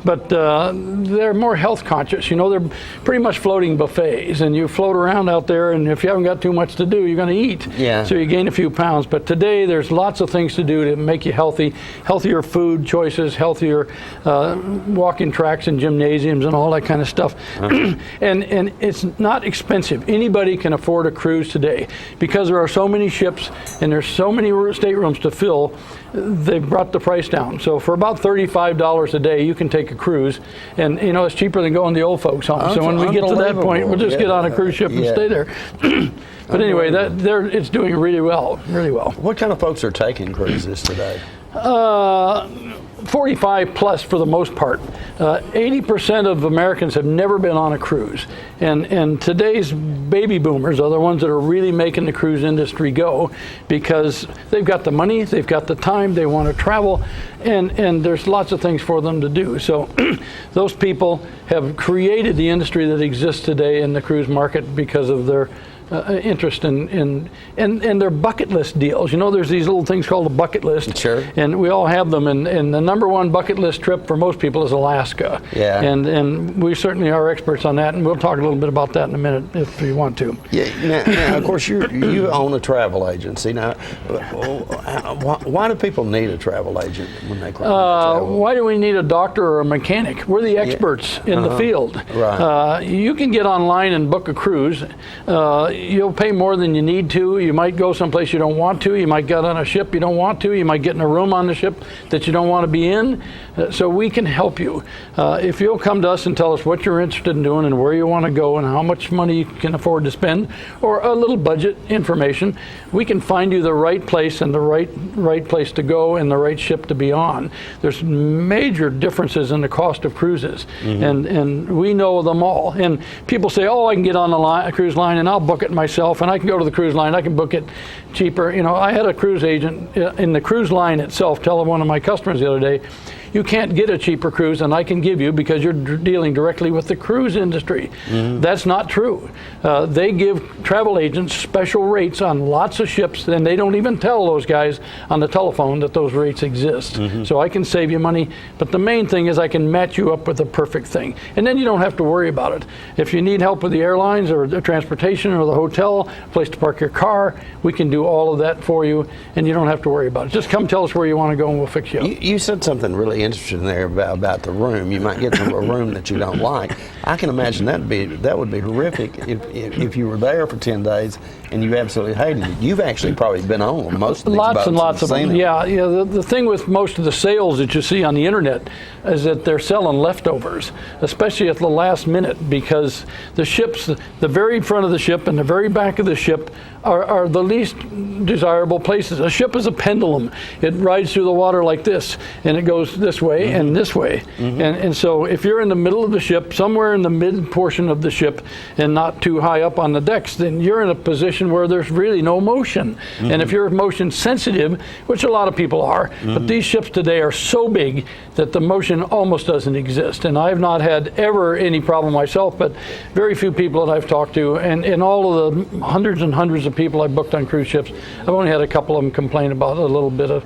But they're more health conscious. They're pretty much floating buffets, and you float around out there, and if you haven't got too much to do, you're going to eat. Yeah. So you gain a few pounds. But today there's lots of things to do to make you healthy, healthier food choices, healthier walking tracks and gymnasiums and all that kind of stuff. And it's not expensive. Anybody can afford a cruise today because there are so many ships and there's so many staterooms to fill. They've brought the price down. So for about $35 a day, you can take a cruise, and it's cheaper than going to the old folks' home. So when we get to that point, we'll just get on a cruise ship and stay there. But anyway, it's doing really well, really well. What kind of folks are taking cruises today? 45 plus for the most part. 80% of Americans have never been on a cruise. And today's baby boomers are the ones that are really making the cruise industry go because they've got the money, they've got the time, they want to travel, and there's lots of things for them to do. So those people have created the industry that exists today in the cruise market because of their interest in their bucket list deals. There's these little things called a bucket list. Sure. And we all have them. And the number one bucket list trip for most people is Alaska. Yeah. And we certainly are experts on that. And we'll talk a little bit about that in a minute if you want to. Yeah. Now of course, you own a travel agency. Now, why do people need a travel agent when they travel? Why do we need a doctor or a mechanic? We're the experts in the field. Right. You can get online and book a cruise. You'll pay more than you need to. You might go someplace you don't want to. You might get on a ship you don't want to. You might get in a room on the ship that you don't want to be in. So we can help you. If you'll come to us and tell us what you're interested in doing and where you want to go and how much money you can afford to spend, or a little budget information, we can find you the right place and the right place to go and the right ship to be on. There's major differences in the cost of cruises, and we know them all. And people say, oh, I can get on a cruise line and I'll book it myself, and I can go to the cruise line, I can book it cheaper. I had a cruise agent in the cruise line itself tell one of my customers the other day, you can't get a cheaper cruise than I can give you because you're dealing directly with the cruise industry. That's not true. They give travel agents special rates on lots of ships, and they don't even tell those guys on the telephone that those rates exist. So I can save you money, but the main thing is I can match you up with the perfect thing. And then you don't have to worry about it. If you need help with the airlines or the transportation or the hotel, place to park your car, we can do all of that for you, and you don't have to worry about it. Just come tell us where you want to go and we'll fix you up. You said something really interesting there about the room. You might get to a room that you don't like. I can imagine that would be horrific if you were there for 10 days and you absolutely hated it. You've actually probably been on most of these boats. Lots and lots of them. Yeah. The thing with most of the sales that you see on the internet is that they're selling leftovers, especially at the last minute, because the ships, the very front of the ship and the very back of the ship are the least desirable places. A ship is a pendulum. It rides through the water like this, and it goes this way and this way. And so if you're in the middle of the ship, somewhere in the mid portion of the ship and not too high up on the decks, then you're in a position where there's really no motion. And if you're motion sensitive, which a lot of people are, but these ships today are so big that the motion almost doesn't exist. And I've not had ever any problem myself, but very few people that I've talked to, and all of the hundreds and hundreds of people I've booked on cruise ships, I've only had a couple of them complain about a little bit of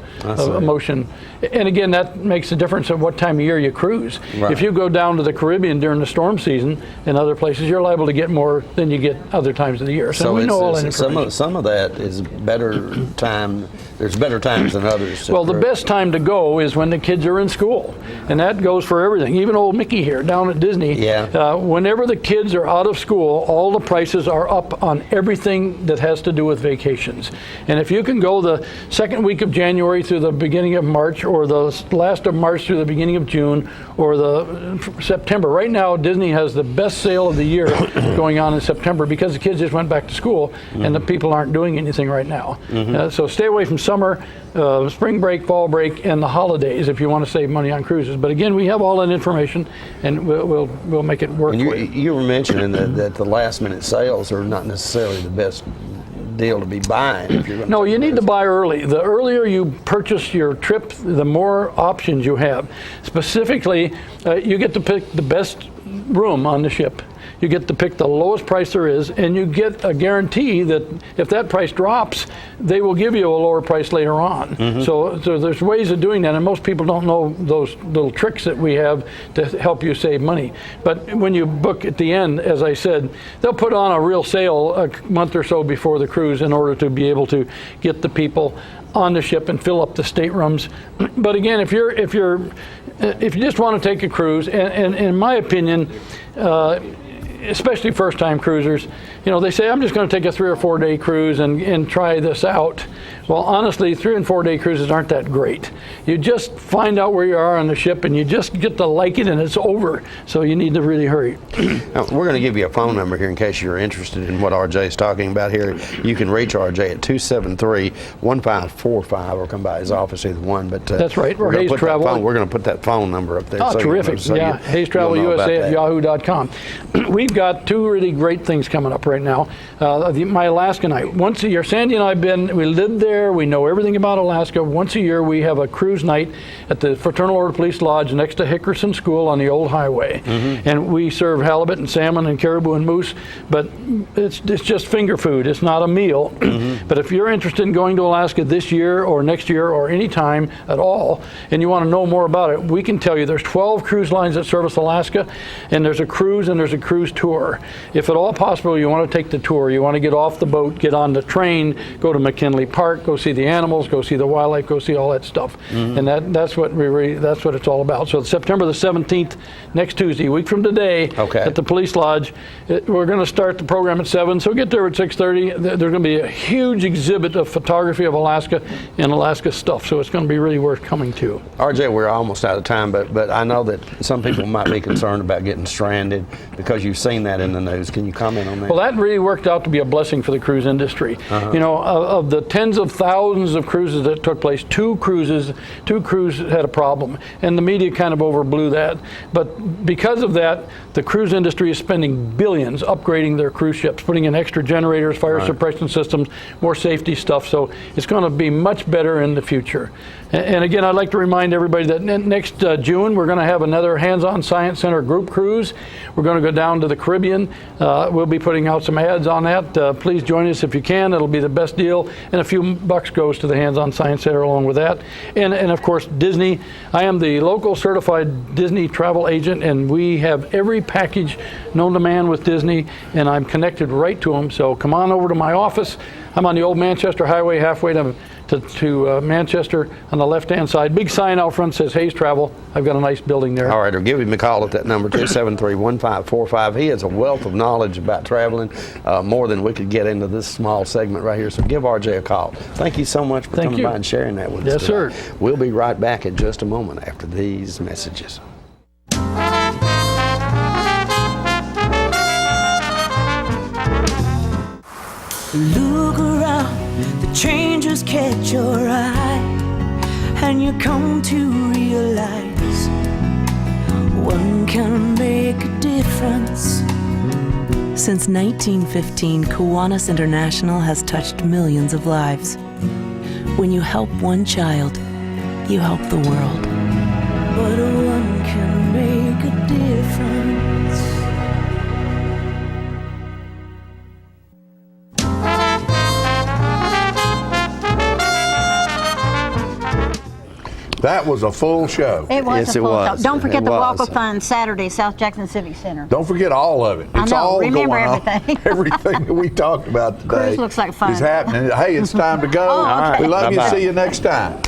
emotion. And again, that makes a difference of what time of year you cruise. Right. If you go down to the Caribbean during the storm season and other places, you're liable to get more than you get other times of the year. So we know all that information. Some of that is better time. There's better times than others. Well, the best time to go is when the kids are in school, and that goes for everything. Even old Mickey here down at Disney. Yeah. Whenever the kids are out of school, all the prices are up on everything that has to do with vacations. And if you can go the second week of January through the beginning of March or the last of March through the beginning of June or the September. Right now, Disney has the best sale of the year going on in September because the kids just went back to school and the people aren't doing anything right now. So stay away from summer, spring break, fall break, and the holidays if you want to save money on cruises. But again, we have all that information, and we'll make it work. And for you. You were mentioning that the last minute sales are not necessarily the best deal to be buying. If you're going No, you need to buy early. The earlier you purchase your trip, the more options you have. Specifically, you get to pick the best room on the ship. You get to pick the lowest price there is, and you get a guarantee that if that price drops, they will give you a lower price later on. So there's ways of doing that, and most people don't know those little tricks that we have to help you save money. But when you book at the end, as I said, they'll put on a real sale a month or so before the cruise in order to be able to get the people on the ship and fill up the staterooms. But again, if you just want to take a cruise, and in my opinion, especially first-time cruisers, they say, I'm just going to take a 3 or 4 day cruise and try this out. Well, honestly, 3 and 4 day cruises aren't that great. You just find out where you are on the ship, and you just get to like it, and it's over. So you need to really hurry. Now, we're going to give you a phone number here in case you're interested in what RJ is talking about here. You can reach RJ at 273-1545 or come by his office, either one. But that's right. Or Hayes Travel. We're going to put that phone number up there. Oh, so terrific. Hayes Travel USA at yahoo.com. We've got 2 really great things coming up right now. My Alaska night. Once a year, Sandy and I we lived there. We know everything about Alaska. Once a year, we have a cruise night at the Fraternal Order Police Lodge next to Hickerson School on the old highway. And we serve halibut and salmon and caribou and moose, but it's just finger food. It's not a meal. But if you're interested in going to Alaska this year or next year or any time at all, and you want to know more about it, we can tell you there's 12 cruise lines that service Alaska, and there's a cruise and there's a cruise tour. If at all possible, you want to take the tour. You want to get off the boat, get on the train, go to McKinley Park, go see the animals, go see the wildlife, go see all that stuff. And that's what it's all about. So September the 17th, next Tuesday, a week from today, at the Police Lodge. We're going to start the program at 7, so get there at 6:30. There's going to be a huge exhibit of photography of Alaska and Alaska stuff, so it's going to be really worth coming to. RJ, we're almost out of time, but I know that some people might be concerned about getting stranded because you've seen that in the news. Can you comment on that? Well, that really worked out to be a blessing for the cruise industry. Of the tens of thousands of cruises that took place, 2 cruises had a problem, and the media kind of overblew that. But because of that, the cruise industry is spending billions upgrading their cruise ships, putting in extra generators, fire suppression systems, more safety stuff. So it's going to be much better in the future. And again, I'd like to remind everybody that next June, we're going to have another Hands-On Science Center group cruise. We're going to go down to the Caribbean. We'll be putting out some ads on that. Please join us if you can. It'll be the best deal. And a few bucks goes to the Hands-On Science Center along with that. And of course, Disney. I am the local certified Disney travel agent, and we have every package known to man with Disney, and I'm connected right to them. So come on over to my office. I'm on the old Manchester Highway, halfway to Manchester on the left-hand side. Big sign out front says Hayes Travel. I've got a nice building there. All right, or give him a call at that number, 273-1545. He has a wealth of knowledge about traveling, more than we could get into this small segment right here. So give RJ a call. Thank you so much for coming by and sharing that with us. Yes, sir. We'll be right back in just a moment after these messages. Look around, the changes catch your eye, and you come to realize one can make a difference. Since 1915, Kiwanis International has touched millions of lives. When you help one child, you help the world. But one can make a difference. That was a full show. It was Yes, a it full was. show. Don't forget It the Walk was. of Fun Saturday, South Jackson Civic Center. Don't forget all of it. It's all remember going everything. on. Everything that we talked about today Cruise looks like fun. is happening. Hey, it's time to go. Oh, okay. We love you. Bye-bye. See you next time.